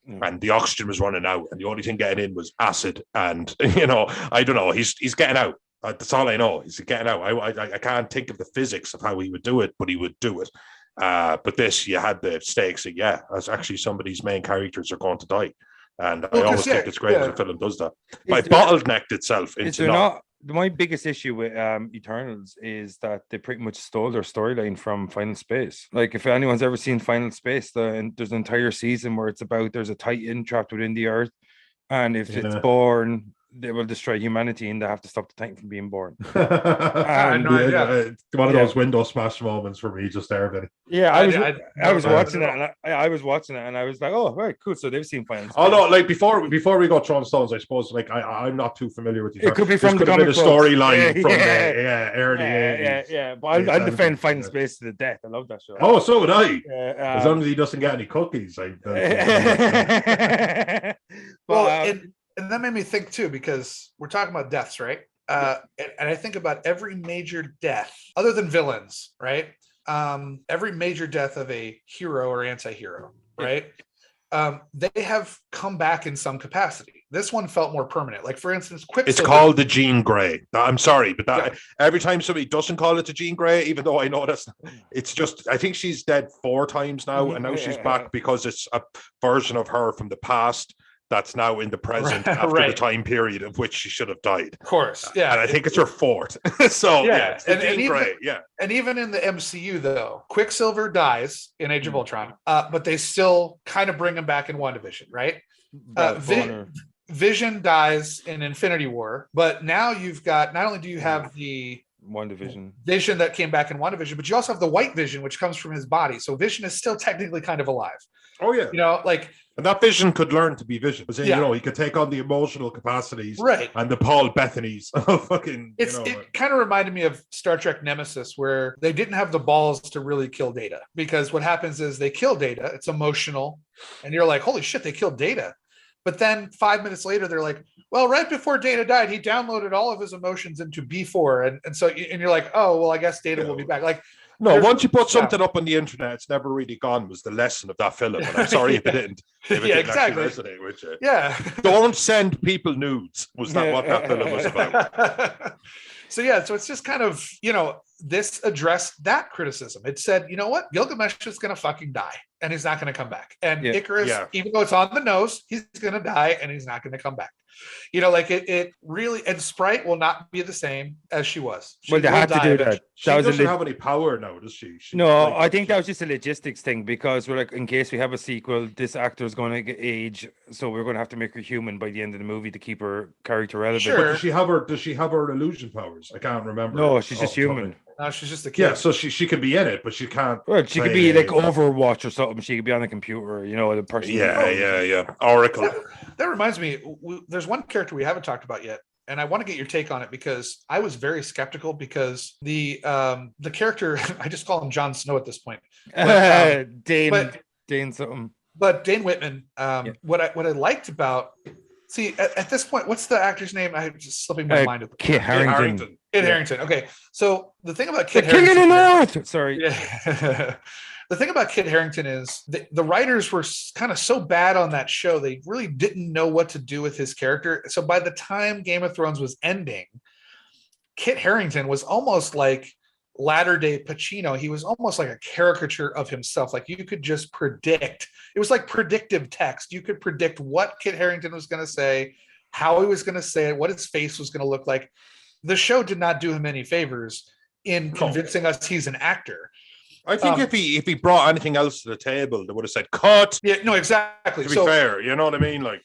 and the oxygen was running out and the only thing getting in was acid, and I don't know, he's getting out. That's all I know. He's getting out. I can't think of the physics of how he would do it, but he would do it. But this, you had the stakes that, as actually some of these main characters are going to die. And I always think it's great when a film does that. But it bottlenecked itself into not. My biggest issue with Eternals is that they pretty much stole their storyline from Final Space. Like, if anyone's ever seen Final Space, there's an entire season where it's about, there's a Titan trapped within the Earth, and if it's born, they will destroy humanity, and they have to stop the Titan from being born. One of those window smash moments for me just there, Vinny. I was watching it, and I was watching it, and I was like, oh, right, cool. So they've seen Final Space. Oh no, like, before we go throwing stones, I suppose, like, I'm not too familiar with it. Could be from the comic storyline from the early 80s. Yeah. But I'll defend Final Space to the death. I love that show. Oh, so would I. As long as he doesn't get any cookies. And that made me think too, because we're talking about deaths, right? And I think about every major death, other than villains, right? Every major death of a hero or anti-hero, right? They have come back in some capacity. This one felt more permanent. Like, for instance, Quicksilver. It's called the Jean Grey. I'm sorry, but every time somebody doesn't call it the Jean Grey, even though I know it's just, I think she's dead 4 times now, and now she's back because it's a version of her from the past that's now in the present after the time period of which she should have died. Of course, yeah. And I think it's her 4th. So it's the Jean Grey, And even in the MCU, though, Quicksilver dies in Age of Ultron, but they still kind of bring him back in WandaVision, right? Vision dies in Infinity War, but now you've got, not only do you have the WandaVision Vision that came back in WandaVision, but you also have the White Vision, which comes from his body. So Vision is still technically kind of alive. Oh yeah, you know, like, and that Vision could learn to be Vision. You know, he could take on the emotional capacities, right? And the Paul Bethanys of fucking. It kind of reminded me of Star Trek Nemesis, where they didn't have the balls to really kill Data, because what happens is they kill Data. It's emotional, and you're like, holy shit, they killed Data. But then 5 minutes later, they're like, well, right before Data died, he downloaded all of his emotions into B4. And so you're like, oh, well, I guess Data will be back. Like, no, once you put something up on the internet, it's never really gone, was the lesson of that film. And I'm sorry if it didn't. Exactly. Resonate with you. Yeah. Don't send people nudes. Was that what that film was about? So it's just kind of, this addressed that criticism. It said, you know what? Gilgamesh is going to fucking die, and he's not going to come back. And Icarus, even though it's on the nose, he's going to die, and he's not going to come back. Like it really, and Sprite will not be the same as she was. Well, they had to do that. She doesn't have any power now, does she? No, I think that was just a logistics thing, because we're like, in case we have a sequel, this actor is going to age, so we're going to have to make her human by the end of the movie to keep her character relevant. Sure. But does she have her illusion powers? I can't remember. No, she's just human. No, she's just a kid. Yeah, so she can be in it, but she can't. Well, she could be like Overwatch or something. She could be on the computer, the person. Yeah. Oracle. That reminds me, there's one character we haven't talked about yet, and I want to get your take on it, because I was very skeptical, because the character, I just call him Jon Snow at this point. But, Dane something. But Dane Whitman, what I liked about, at this point, what's the actor's name? I'm just slipping my mind. Kit Harrington. Kit Harrington. Okay, so the thing about Kit Harrington, King of the North. Sorry. Yeah. The thing about Kit Harrington is the writers were kind of so bad on that show, they really didn't know what to do with his character. So by the time Game of Thrones was ending, Kit Harrington was almost like latter-day Pacino. He was almost like a caricature of himself. Like, you could just predict. It was like predictive text. You could predict what Kit Harrington was going to say, how he was going to say it, what his face was going to look like. The show did not do him any favors in convincing us he's an actor. I think if he brought anything else to the table, they would have said cut. Yeah, no, exactly. To be fair, you know what I mean? Like,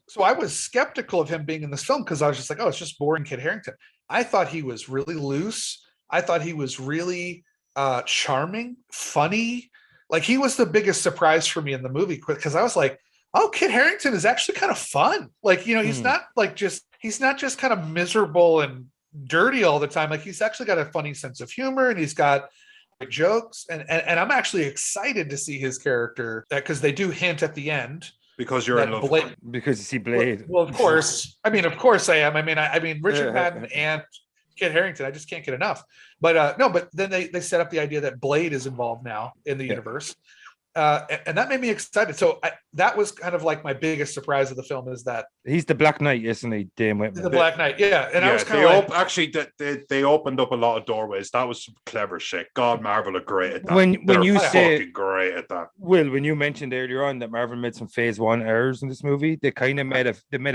so I was skeptical of him being in this film, because I was just like, oh, it's just boring Kit Harrington. I thought he was really loose. I thought he was really charming, funny. Like, he was the biggest surprise for me in the movie, because I was like, oh, Kit Harrington is actually kind of fun. Like, he's not just kind of miserable and dirty all the time. Like, he's actually got a funny sense of humor, and he's got jokes, and I'm actually excited to see his character, because they do hint at the end. Because you're in love. Because you see Blade. Well, of course. I mean, I am. I mean, Richard Madden and Kit Harrington, I just can't get enough. But no, but then they set up the idea that Blade is involved now in the universe. And that made me excited. So that was kind of like my biggest surprise of the film, is that he's the Black Knight, isn't he? Dane Whitman. The Black Knight, yeah. And I was kind of actually they opened up a lot of doorways. That was some clever shit. God, Marvel are great at that. When you say great at that. Will, when you mentioned earlier on that Marvel made some Phase 1 errors in this movie, they kind of made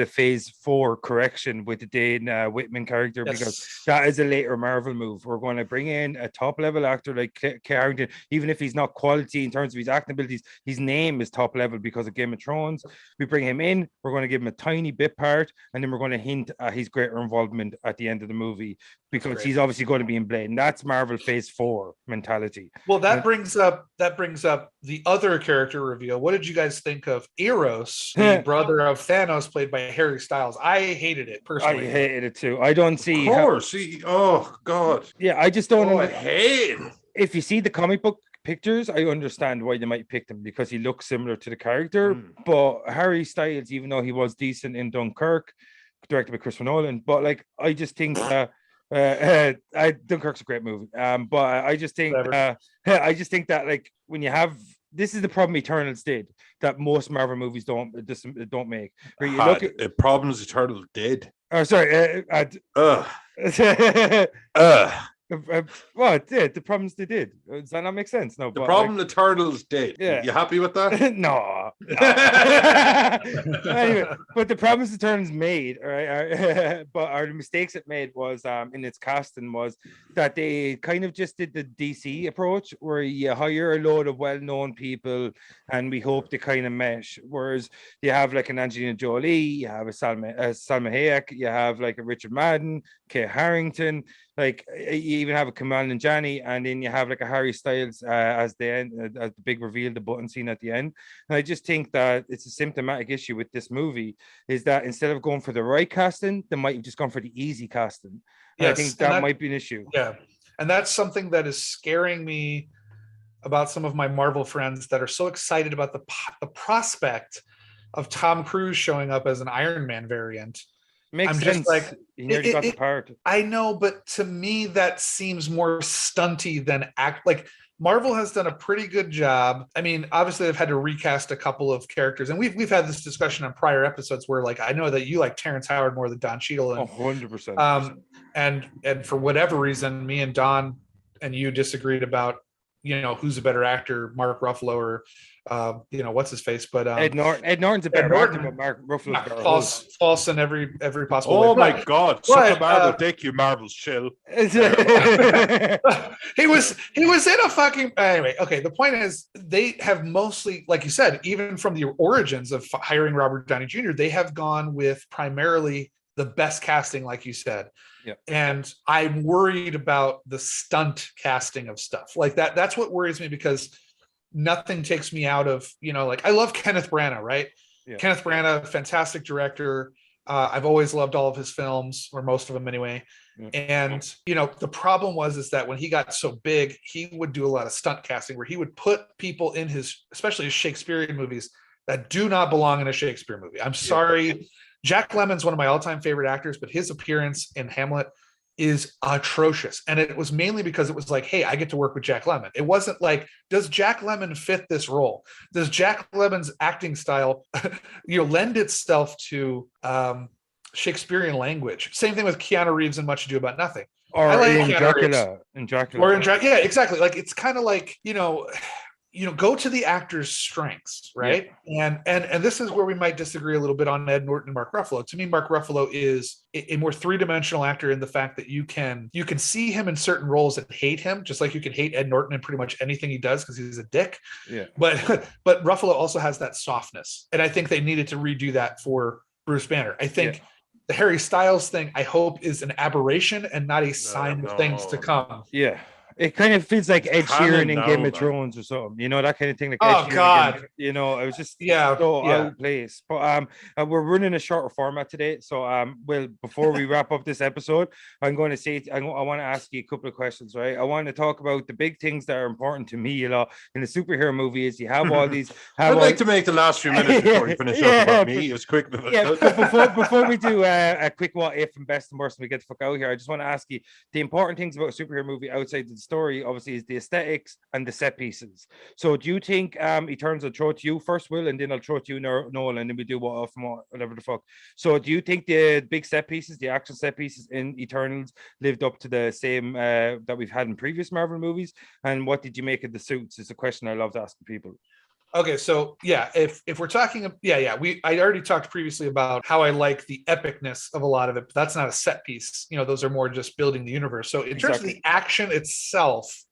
a Phase 4 correction with the Dane Whitman character, because that is a later Marvel move. We're going to bring in a top level actor like Kit Harrington, even if he's not quality in terms of his acting abilities. His name is top level because of Game of Thrones. We bring him in, we're going to give him a tiny bit part, and then we're going to hint at his greater involvement at the end of the movie, because he's obviously going to be in Blade, and that's Marvel Phase 4 mentality. Well, that brings up the other character reveal. What did you guys think of Eros, the brother of Thanos, played by Harry Styles? I hated it personally. I hated it too. I don't see. Of course. Oh God. Yeah, I just don't. I hate it. If you see the comic book pictures, I understand why they might pick him, because he looks similar to the character. But Harry Styles, even though he was decent in Dunkirk, directed by Christopher Nolan, but like, I just think Dunkirk's a great movie. But I just think that like, when you have this is the problem Eternals did that most Marvel movies don't make. Where you Had look at problems Eternals did. Oh, sorry. Ugh. Well, it did. The problems they did. Does that not make sense? No. The problem the Turtles did. Yeah. You happy with that? No. Anyway, but the problems the Turtles made, but the mistakes it made was in its casting was that they kind of just did the DC approach where you hire a load of well-known people and we hope they kind of mesh. Whereas you have like an Angelina Jolie, you have a Salma Hayek, you have like a Richard Madden, Kate Harrington. Like you even have a Kamal Nanjiani, and then you have like a Harry Styles as the big reveal, the button scene at the end. And I just think that it's a symptomatic issue with this movie is that instead of going for the right casting, they might have just gone for the easy casting. Yes, I think that might be an issue. Yeah, and that's something that is scaring me about some of my Marvel friends that are so excited about the prospect of Tom Cruise showing up as an Iron Man variant. Makes sense. Just like he already got the part. I know, but to me that seems more stunty than act. Like Marvel has done a pretty good job. I mean, obviously they've had to recast a couple of characters, and we've had this discussion on prior episodes where like I know that you like Terrence Howard more than Don Cheadle, and 100%. And for whatever reason, me and Don and you disagreed about who's a better actor, Mark Ruffalo or what's his face, but Ed Norton's a better actor, but Mark Ruffalo's false in every possible way. Oh my God, suck a Marvel dick, you Marvel's chill. he was in a fucking anyway. Okay, the point is they have mostly, like you said, even from the origins of hiring Robert Downey Jr., they have gone with primarily the best casting, like you said. Yeah. And I'm worried about the stunt casting of stuff like that. That's what worries me because nothing takes me out of, like I love Kenneth Branagh, right? Yeah. Kenneth Branagh, fantastic director. I've always loved all of his films, or most of them anyway. Yeah. And, the problem is that when he got so big, he would do a lot of stunt casting where he would put people in especially his Shakespearean movies that do not belong in a Shakespeare movie. I'm sorry. Yeah. Jack Lemmon's one of my all-time favorite actors, but his appearance in Hamlet is atrocious. And it was mainly because it was like, hey, I get to work with Jack Lemmon. It wasn't like, does Jack Lemmon fit this role? Does Jack Lemmon's acting style, lend itself to Shakespearean language? Same thing with Keanu Reeves in Much Ado About Nothing. Or in Dracula. Or in Dracula. Yeah, exactly. Like, it's kind of like, go to the actor's strengths, right? Yeah. And this is where we might disagree a little bit on Ed Norton and Mark Ruffalo. To me, Mark Ruffalo is a more three-dimensional actor in the fact that you can see him in certain roles and hate him, just like you can hate Ed Norton in pretty much anything he does because he's a dick. Yeah. But Ruffalo also has that softness, and I think they needed to redo that for Bruce Banner. I think the Harry Styles thing, I hope, is an aberration and not a sign of things to come. Yeah. It kind of feels like Ed Sheeran in Game of Thrones or something, that kind of thing. Like Ed Sheeran God, it was just so out of place. But we're running a shorter format today, so before we wrap up this episode, I'm going to say I want to ask you a couple of questions, right? I want to talk about the big things that are important to me, in the superhero movie. Is you have all these. I'd like to make the last few minutes before you finish up about me. It was quick. Before we do a quick what if and best and worst, and we get the fuck out here, I just want to ask you the important things about a superhero movie outside the story, obviously, is the aesthetics and the set pieces. So do you think Eternals, will throw it to you first, Will, and then I'll throw it to you, Noel, and then we do whatever the fuck. So do you think the big set pieces, the action set pieces in Eternals lived up to the same that we've had in previous Marvel movies? And what did you make of the suits is a question I love asking people. Okay, so if we're talking, I already talked previously about how I like the epicness of a lot of it, but that's not a set piece. Those are more just building the universe. So in terms of the action itself,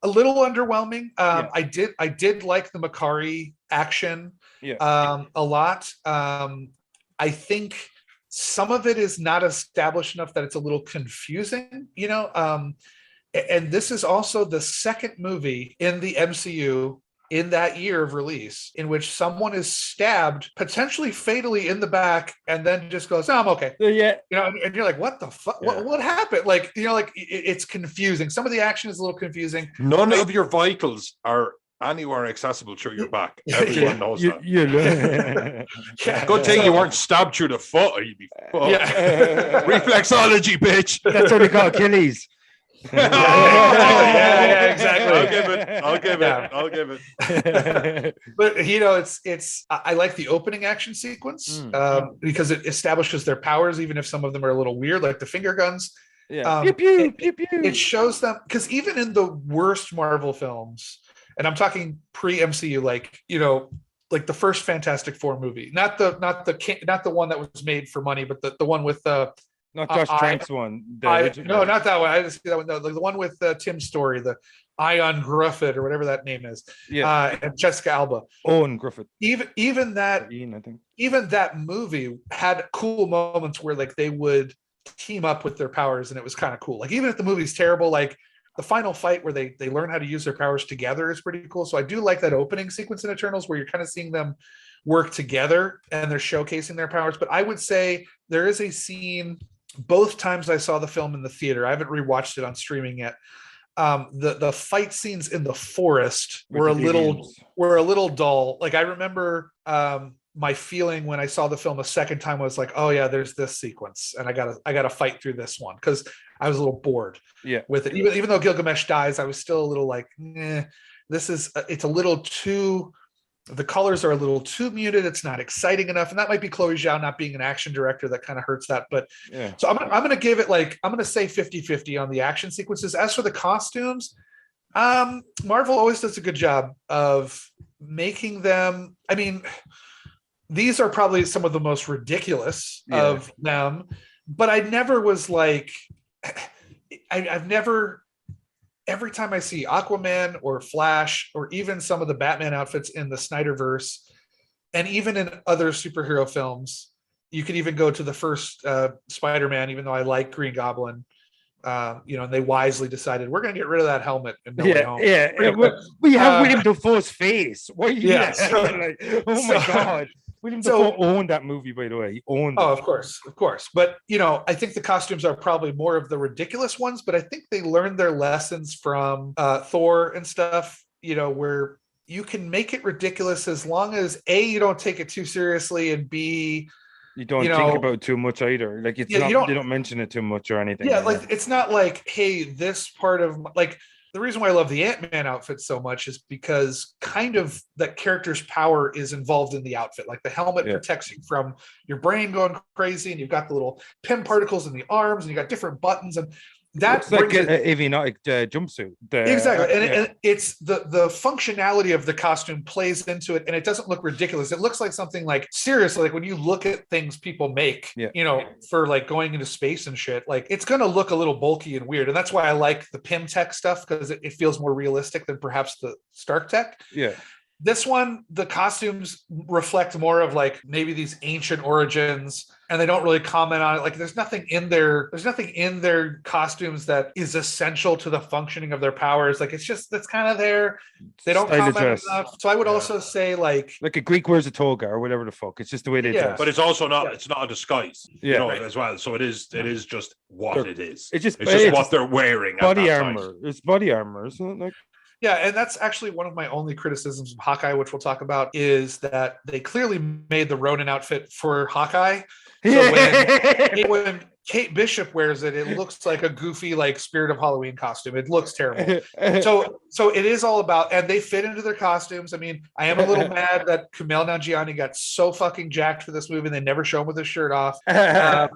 a little underwhelming. I did like the Makari action a lot. I think some of it is not established enough that it's a little confusing, and this is also the second movie in the MCU in that year of release in which someone is stabbed potentially fatally in the back and then just goes, I'm okay. Yeah. And you're like, what the fuck? Yeah. What happened? Like, it's confusing. Some of the action is a little confusing. None of your vitals are anywhere accessible through your back. Everyone knows that. Good thing you weren't stabbed through the foot. Reflexology, bitch. That's what they call Achilles. Yeah, exactly. I'll give it. But it's I like the opening action sequence because it establishes their powers, even if some of them are a little weird, like the finger guns. Yeah. Pew, pew, pew, pew. It shows them, because even in the worst Marvel films, and I'm talking pre-MCU, like the first Fantastic Four movie, not the one that was made for money, but the one with not Josh Trank's one. No, not that one. I didn't see that one. No, the one with Tim Story, the Ion Griffith or whatever that name is. Yeah, and Jessica Alba. Owen Griffith. Even that, Ian, I think. Even that movie had cool moments where like they would team up with their powers, and it was kind of cool. Like even if the movie's terrible, like the final fight where they learn how to use their powers together is pretty cool. So I do like that opening sequence in Eternals where you're kind of seeing them work together and they're showcasing their powers. But I would say there is a scene, both times I saw the film in the theater, I haven't rewatched it on streaming yet. The fight scenes in the forest were a little dull. Like I remember my feeling when I saw the film a second time was like, oh yeah, there's this sequence and I gotta fight through this one, because I was a little bored with it. Even though Gilgamesh dies, I was still a little like, it's a little too, the colors are a little too muted. It's not exciting enough. And that might be Chloe Zhao not being an action director that kind of hurts that. But so I'm going to give it I'm going to say 50-50 on the action sequences. As for the costumes, Marvel always does a good job of making them. I mean, these are probably some of the most ridiculous of them, but I never was like, I've never, every time I see Aquaman or Flash or even some of the Batman outfits in the Snyderverse, and even in other superhero films, you could even go to the first Spider-Man, even though I like Green Goblin, and they wisely decided we're going to get rid of that helmet. And we have William Dafoe's face. Why are you oh my God. William Dafoe owned that movie, by the way. He owned it. Oh, of course. But, I think the costumes are probably more of the ridiculous ones, but I think they learned their lessons from Thor and stuff, where you can make it ridiculous as long as A, you don't take it too seriously, and B, you don't think about it too much either. Like it's you don't mention it too much or anything. Yeah, like it's not like, hey, this part of like the reason why I love the Ant-Man outfit so much is because kind of that character's power is involved in the outfit. Like the helmet protects you from your brain going crazy, and you've got the little PIM particles in the arms, and you got different buttons, and that's like an avionic jumpsuit. Exactly. And it's the functionality of the costume plays into it, and it doesn't look ridiculous. It looks like something like, seriously, like when you look at things people make, for like going into space and shit, like it's going to look a little bulky and weird. And that's why I like the PIM tech stuff, because it feels more realistic than perhaps the Stark tech. Yeah. This one, the costumes reflect more of like maybe these ancient origins, and they don't really comment on it. Like there's nothing in their costumes that is essential to the functioning of their powers. Like that's kind of there. They don't comment enough. So I would also say like a Greek wears a toga or whatever the fuck. It's just the way they dress. But it's also not. It's not a disguise. As well. So it is just what it is. It's just what they're wearing. Body armor. It's body armor, isn't it? Like. Yeah, and that's actually one of my only criticisms of Hawkeye, which we'll talk about, is that they clearly made the Ronin outfit for Hawkeye. So when Kate Bishop wears it, it looks like a goofy, like Spirit of Halloween costume. It looks terrible. So it is all about, and they fit into their costumes. I mean, I am a little mad that Kumail Nanjiani got so fucking jacked for this movie, and they never show him with his shirt off. I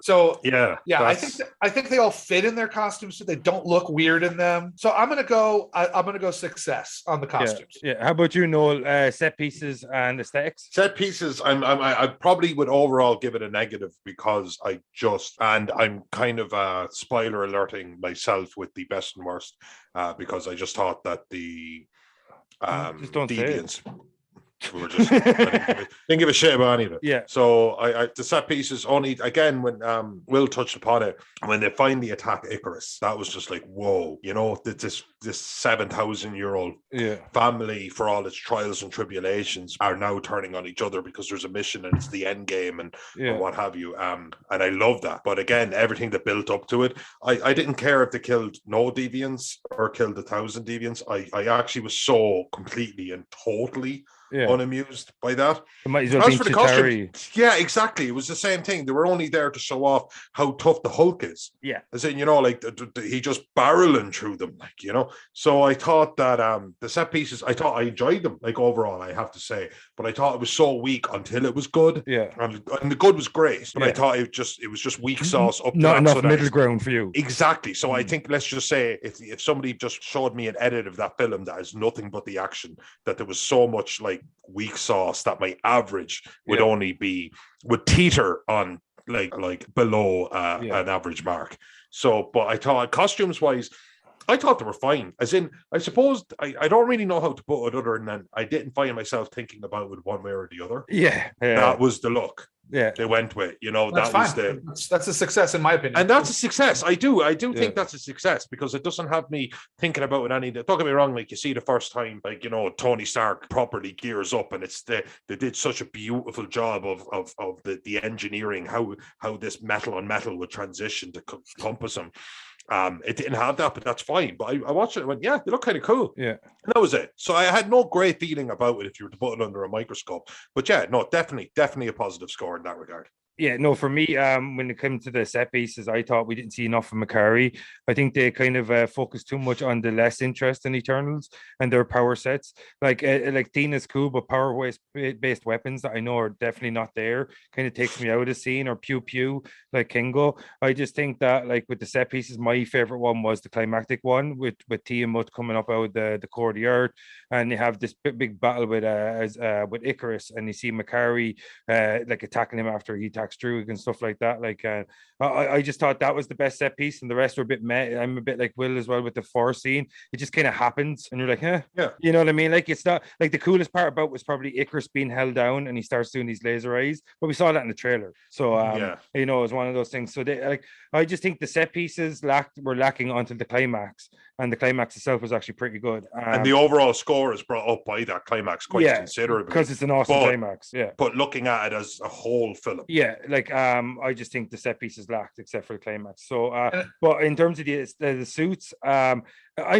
think they all fit in their costumes, so they don't look weird in them. So I'm gonna go success on the costumes. Yeah. How about you, Noel? Set pieces and aesthetics. Set pieces, I probably would overall give it a negative, because I'm kind of spoiler alerting myself with the best and worst, because I just thought that the just don't deviants were just didn't give a shit about any of it. Yeah. So I the set pieces only, again, when Will touched upon it, when they finally attack Icarus, that was just like, whoa, this 7,000-year-old family, for all its trials and tribulations, are now turning on each other because there's a mission and it's the end game and what have you. And I love that. But again, everything that built up to it, I didn't care if they killed no deviants or killed 1,000 deviants. I actually was so completely and totally unamused by that. It might as well As be for the Chitauri. costume, yeah, exactly. It was the same thing. They were only there to show off how tough the Hulk is. Yeah. As in, like he just barreling through them, So I thought that the set pieces, I enjoyed them, like overall, I have to say. But I thought it was so weak until it was good. Yeah. And the good was great, but I thought it was just weak sauce up to not that, enough so middle ground for you. Exactly. So I think, let's just say, if somebody just showed me an edit of that film that is nothing but the action, that there was so much like weak sauce that my average would would teeter on like below an average mark. So, but I thought costumes wise, I thought they were fine. As in, I suppose I don't really know how to put it other than I didn't find myself thinking about it one way or the other. Yeah. That was the look. Yeah, they went with, that's that fine. was that's a success in my opinion, and that's a success. I do think that's a success because it doesn't have me thinking about it any. Don't get me wrong, like you see the first time, like Tony Stark properly gears up, and they did such a beautiful job of the engineering, how this metal on metal would transition to compass him. It didn't have that, but that's fine. But I watched it and went, yeah, they look kind of cool. Yeah. And that was it. So I had no great feeling about it if you were to put it under a microscope. But yeah, no, definitely a positive score in that regard. Yeah, no, for me, when it came to the set pieces, I thought we didn't see enough of Makari. I think they kind of focused too much on the less interest in Eternals and their power sets. Like Tina's cool, but power-based weapons that I know are definitely not there kind of takes me out of the scene, or pew pew like Kingo. I just think that like with the set pieces, my favorite one was the climactic one with Tiamat coming up out of the core of the earth, and they have this big battle with Icarus, and you see Makari like attacking him after he attacks Druig and stuff like that. Like I just thought that was the best set piece, and the rest were a bit meh. I'm a bit like Will as well with the forest scene. It just kind of happens, and you're like, yeah, you know what I mean? Like it's not like the coolest part about was probably Icarus being held down and he starts doing these laser eyes, but we saw that in the trailer. So it was one of those things. So they like I just think the set pieces were lacking until the climax, and the climax itself was actually pretty good. And the overall score is brought up by that climax quite considerably because it's an awesome climax. Yeah, but looking at it as a whole film, like I just think the set pieces lacked except for the climax. So but in terms of the suits, I'm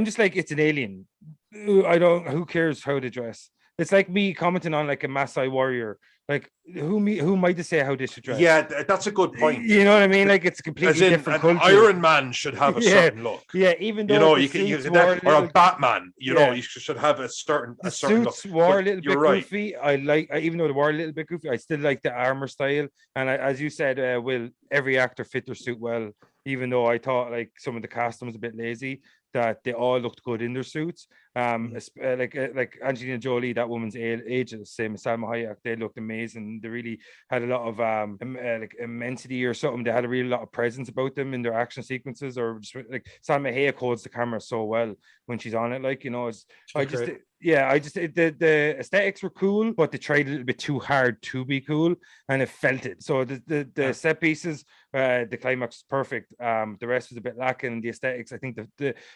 just like, it's an alien. Who cares how they dress? It's like me commenting on like a Maasai warrior. Like who am I to say how they should dress? Yeah, that's a good point. You know what I mean? Like it's a completely different culture. Iron Man should have a certain look. Yeah, even though or a Batman, you should have a certain look. Wore a little bit goofy. I like, even though they were a little bit goofy, I still like the armor style. And as you said, Will, every actor fit their suit well. Even though I thought like some of the casting was a bit lazy, that they all looked good in their suits. Like Angelina Jolie, that woman's age is the same as Salma Hayek. They looked amazing. They really had a lot of like immensity or something. They had a really lot of presence about them in their action sequences, or just like Salma Hayek holds the camera so well when she's on it. Like, the aesthetics were cool, but they tried a little bit too hard to be cool, and it felt it. So the set pieces, the climax was perfect. The rest was a bit lacking. The aesthetics, I think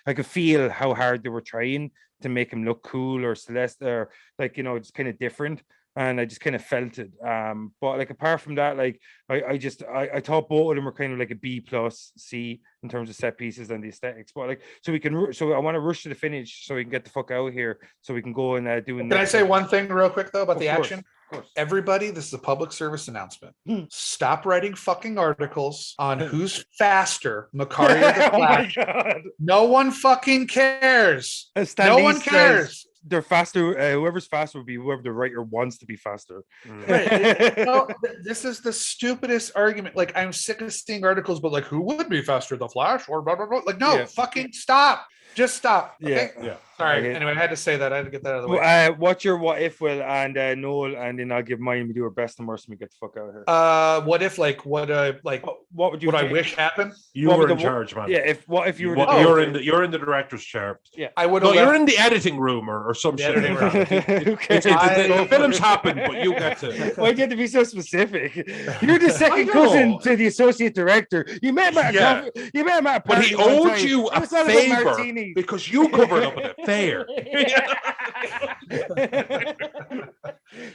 I could feel how hard they were trying to make him look cool or celeste, or like, it's kind of different. And I just kind of felt it. But like apart from that, like I thought both of them were kind of like a B plus C in terms of set pieces and the aesthetics. But like, so I want to rush to the finish so we can get the fuck out of here, so we can go and do. Can I say one thing real quick though about the action? Everybody, this is a public service announcement. Stop writing fucking articles on who's faster, Makari or the Flash. Oh my God. No one fucking cares. No one cares. They're faster. Whoever's faster will be whoever the writer wants to be faster. Right. This is the stupidest argument. Like, I'm sick of seeing articles, but like, who would be faster, the Flash or blah blah blah? Like, no, fucking stop. Just stop. Okay? Yeah. Sorry. Okay. Anyway, I had to say that. I had to get that out of the way. What's your what if, Will, and Noel, and then I'll give mine. We do our best and worst, and we get the fuck out of here. What if, like, what would you? What I wish happened? You were in charge, man. Yeah. If you were, you're in the director's chair. Yeah, I would. No, you're in the editing room or some shit. The films happen, but you get to. Why do you have to be so specific? You're the second cousin to the associate director. You met him at you met him at a but he owed you a favor because you covered up an affair.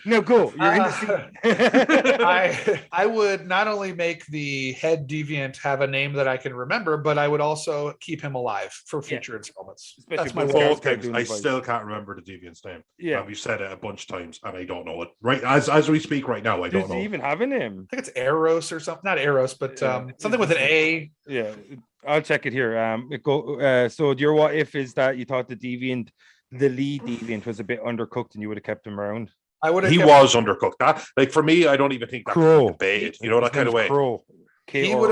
No, go. You're in the scene. I would not only make the head deviant have a name that I can remember, but I would also keep him alive for future installments. Especially That's my with goal. Both things. cartoon I voice. still can't remember the deviant's name. Yeah. We've said it a bunch of times, and I don't know it. Right as we speak right now, I don't Does know. he even have a name? I think it's Eros or something. Not Eros, but something with an A. Yeah, I'll check it here. So your what if is that you thought the lead deviant was a bit undercooked and you would have kept him around? I would have. He was undercooked. That, like, for me, I don't even think that Crow. could be debated. You know, that kind of way. Crow. He would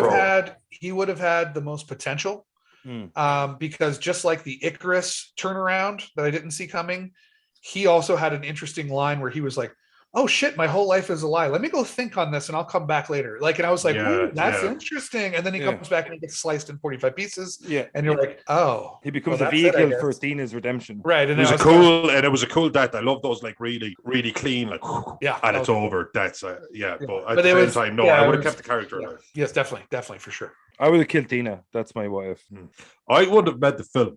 have had the most potential. Because just like the Icarus turnaround that I didn't see coming, he also had an interesting line where he was like, "Oh shit, my whole life is a lie. Let me go think on this and I'll come back later." Like, and I was like, that's interesting. And then he comes back and he gets sliced in 45 pieces. Yeah. And you're like, oh. He becomes a vehicle for Athena's redemption. Right. And it was a cool death. I love those like really, really clean, like and it's over. That's But at the same time, no, I would have kept the character alive. Yes, definitely for sure. I would have killed Tina. That's my wife. I wouldn't have met the film.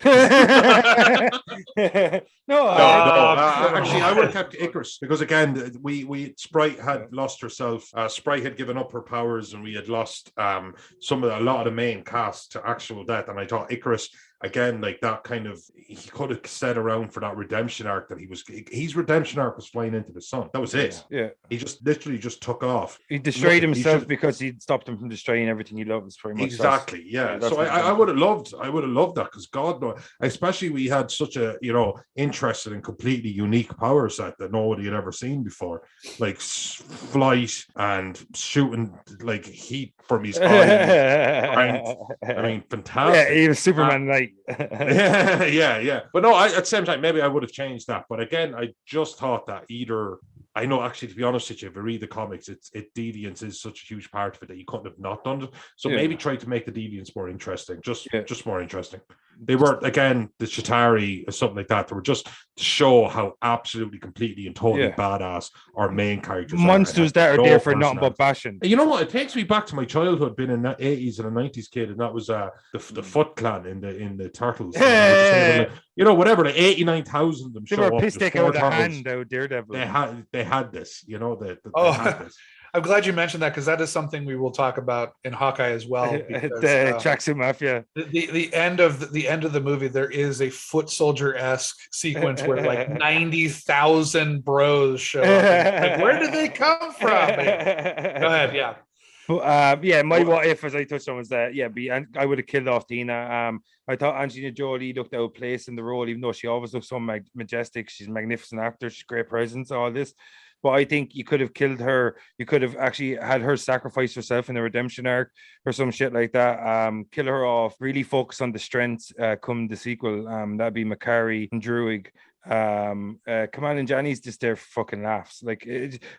Actually, I would have kept Icarus because again, we Sprite had lost herself. Sprite had given up her powers, and we had lost a lot of the main cast to actual death. And I thought Icarus, again, like that kind of, he could have set around for that redemption arc that his redemption arc was flying into the sun. That was it. Yeah. He just literally just took off. He destroyed himself because he'd stopped him from destroying everything he loves very much. Exactly. Yeah. So I would have loved that because God knows, especially we had such a, interesting and completely unique power set that nobody had ever seen before. Like flight and shooting like heat from his eyes. I mean, fantastic. Yeah, he was Superman like. yeah. But no, at the same time, maybe I would have changed that. But again, I just thought that I know, actually, to be honest with you, if you read the comics, deviance is such a huge part of it that you couldn't have not done it. So maybe try to make the deviants more interesting, just more interesting. They were, again, the Chitauri or something like that. They were just to show how absolutely, completely, and totally badass our main characters monsters that are there for nothing but bashing. You know what? It takes me back to my childhood, being in the 80s and a 90s kid, and that was the Foot Clan in the Turtles. Whatever, the 89,000 of them show up. They were pissed out of the hand, though, Daredevil. They had this, they had this. I'm glad you mentioned that because that is something we will talk about in Hawkeye as well. Because, the Tracksuit Mafia. The end of the movie, there is a foot soldier-esque sequence where like 90,000 bros show up. Like, where did they come from? Go ahead, yeah. But my what if, as I touched on, was that I would have killed off Tina. I thought Angelina Jolie looked out of place in the role, even though she always looks so majestic. She's a magnificent actor. She's great presence. All this. But I think you could have killed her. You could have actually had her sacrifice herself in the redemption arc or some shit like that. Kill her off. Really focus on the strengths. Come the sequel. That'd be Macari and Druig. Kamal and Johnny's just there for fucking laughs. Like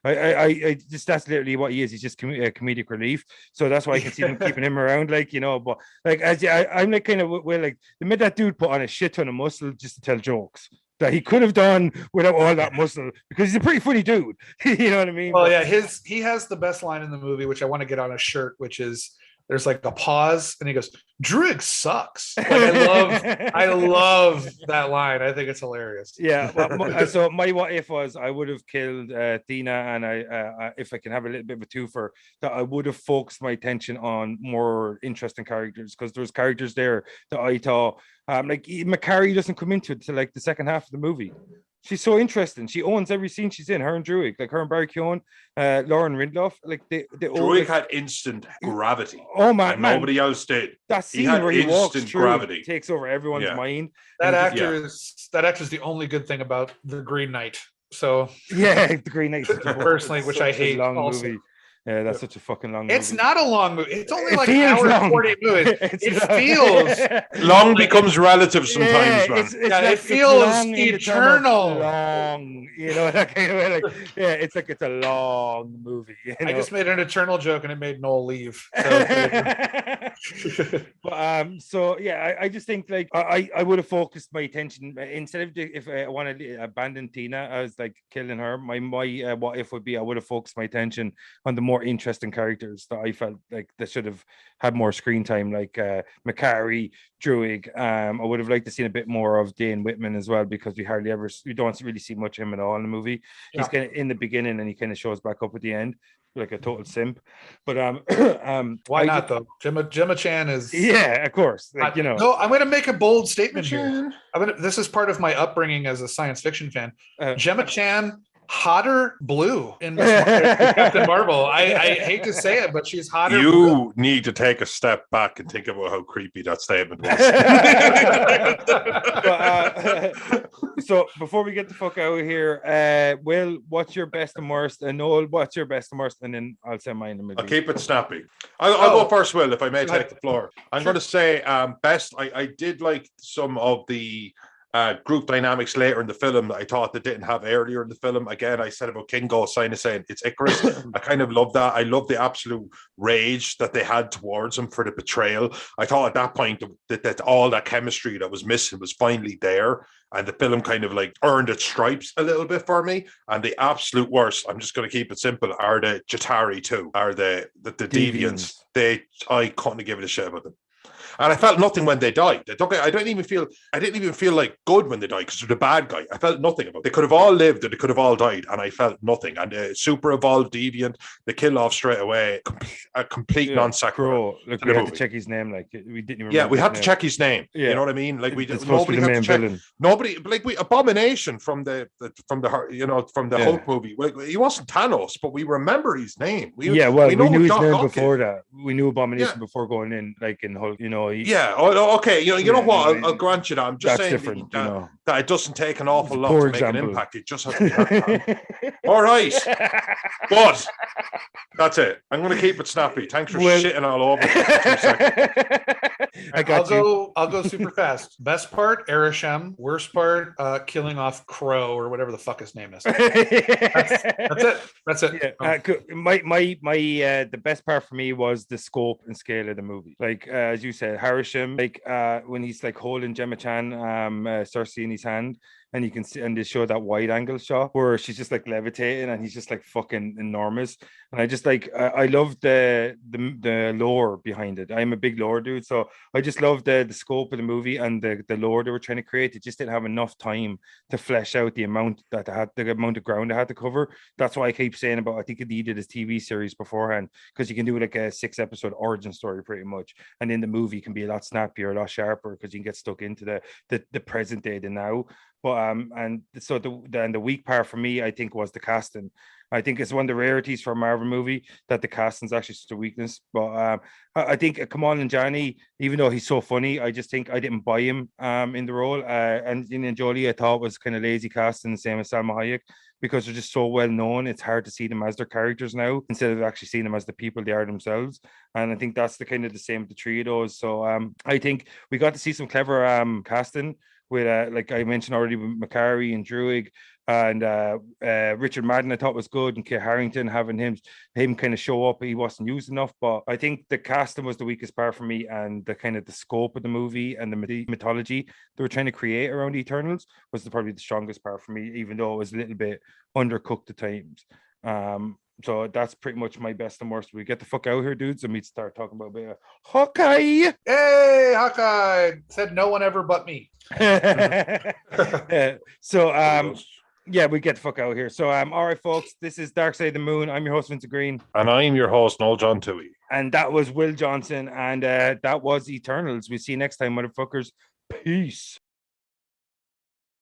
I just, that's literally what he is. He's just comedic relief. So that's why I can see them keeping him around. Like, but like I'm like kind of like they made that dude put on a shit ton of muscle just to tell jokes that he could have done without all that muscle because he's a pretty funny dude. You know what I mean? Well, yeah, he has the best line in the movie, which I want to get on a shirt, which is there's like a pause and he goes, "Druig sucks." Like, I love that line. I think it's hilarious. Yeah. Well, so my what if was I would have killed Tina, and I if I can have a little bit of a twofer, that I would have focused my attention on more interesting characters because there's characters there that I thought like Macari doesn't come into it till like the second half of the movie. She's so interesting. She owns every scene she's in. Her and Druig, like her and Barry Keoghan, Lauren Ridloff, like they Druig had instant gravity. Oh man, nobody else did. That scene where he walks through, gravity takes over everyone's mind. That actor is the only good thing about the Green Knight. So the Green Knight, personally, which I hate. Long also. Movie. Yeah, that's such a fucking long It's movie. not a long movie. It's only like an hour and 48 minutes. It feels long becomes relative sometimes, man. It feels eternal. Long, that kind of way. Like, it's like it's a long movie. I just made an eternal joke and it made Noel leave. But I just think like I would have focused my attention instead of if I wanted to abandon Tina, I was like killing her. My what if would be I would have focused my attention on the more more interesting characters that I felt like they should have had more screen time, like Macari, Druig. I would have liked to see a bit more of Dane Whitman as well, because we don't really see much of him at all in the movie. He's kind of in the beginning and he kind of shows back up at the end, like a total simp. But why not though? Gemma Chan is of course. Like, No, I'm going to make a bold statement here. This is part of my upbringing as a science fiction fan. Gemma Chan, hotter blue in Captain Marvel. I hate to say it, but she's hotter. You need to take a step back and think about how creepy that statement was. So before we get the fuck out of here, Will, what's your best and worst? And Noel, what's your best and worst? And then I'll say mine in the middle. I'll keep it snappy. I'll go first, Will, if I may take the floor. I'm going to say best. I did like some of the group dynamics later in the film that I thought they didn't have earlier in the film. Again, I said about Kingo saying it's Icarus. I kind of love that. I love the absolute rage that they had towards him for the betrayal. I thought at that point that all that chemistry that was missing was finally there, and the film kind of like earned its stripes a little bit for me. And the absolute worst, I'm just going to keep it simple, are the Jatari too, are the Deviants. I couldn't give it a shit about them. And I felt nothing when they died. I didn't even feel like good when they died because they're the bad guy. I felt nothing about it. They could have all lived and they could have all died, and I felt nothing. And super evolved deviant, they kill off straight away. A complete non-sequitur. Look, we had to check his name. Like we didn't even. Yeah, we had to check his name. Yeah. You know what I mean? Like nobody had to check. Villain. Nobody Abomination from the Hulk movie. Like, he wasn't Thanos, but we remember his name. We knew his name before that. We knew Abomination before going in, like in Hulk. Okay. You know what? I'll grant you that. I'm just saying different, that it doesn't take an awful lot to make an impact. It just has to be that. All right, but that's it. I'm going to keep it snappy. Thanks for shitting all over me. I'll go super fast. Best part, Arishem. Worst part, killing off Crow or whatever the fuck his name is. That's it. Yeah. The best part for me was the scope and scale of the movie. Like as you said, Harisham, like when he's like holding Gemma Chan, Cersei in his hand, and you can see, and they show that wide angle shot where she's just like levitating and he's just like fucking enormous. And I just like I love the lore behind it. I'm a big lore dude, so I just love the scope of the movie and the lore they were trying to create. It just didn't have enough time to flesh out the amount that they had, the amount of ground they had to cover. That's why I keep saying about, I think it needed a TV series beforehand, because you can do like a 6-episode origin story pretty much, and then the movie can be a lot snappier, a lot sharper, because you can get stuck into the present day, the now. But and so the weak part for me, I think, was the casting. I think it's one of the rarities for a Marvel movie that the casting's actually such a weakness. But I think Kamal Nanjiani, even though he's so funny, I just think I didn't buy him in the role. And Jolie, I thought was kind of lazy casting, the same as Salma Hayek, because they're just so well known. It's hard to see them as their characters now instead of actually seeing them as the people they are themselves. And I think that's the same with the three of those. So I think we got to see some clever casting with like I mentioned already, with Macari and Druig, and Richard Madden I thought was good, and Kit Harrington, having him kind of show up. He wasn't used enough, but I think the casting was the weakest part for me, and the scope of the movie and the mythology they were trying to create around the Eternals was probably the strongest part for me, even though it was a little bit undercooked at times. So that's pretty much my best and worst. We get the fuck out here, dudes, and we start talking about a bit of Hawkeye. Hey, Hawkeye said no one ever but me. So yeah, we get the fuck out here. So all right, folks, this is Dark Side of the Moon. I'm your host, Vincent Green, and I'm your host, Noel John Toohey, and that was Will Johnson, and that was Eternals. We see you next time, motherfuckers. Peace.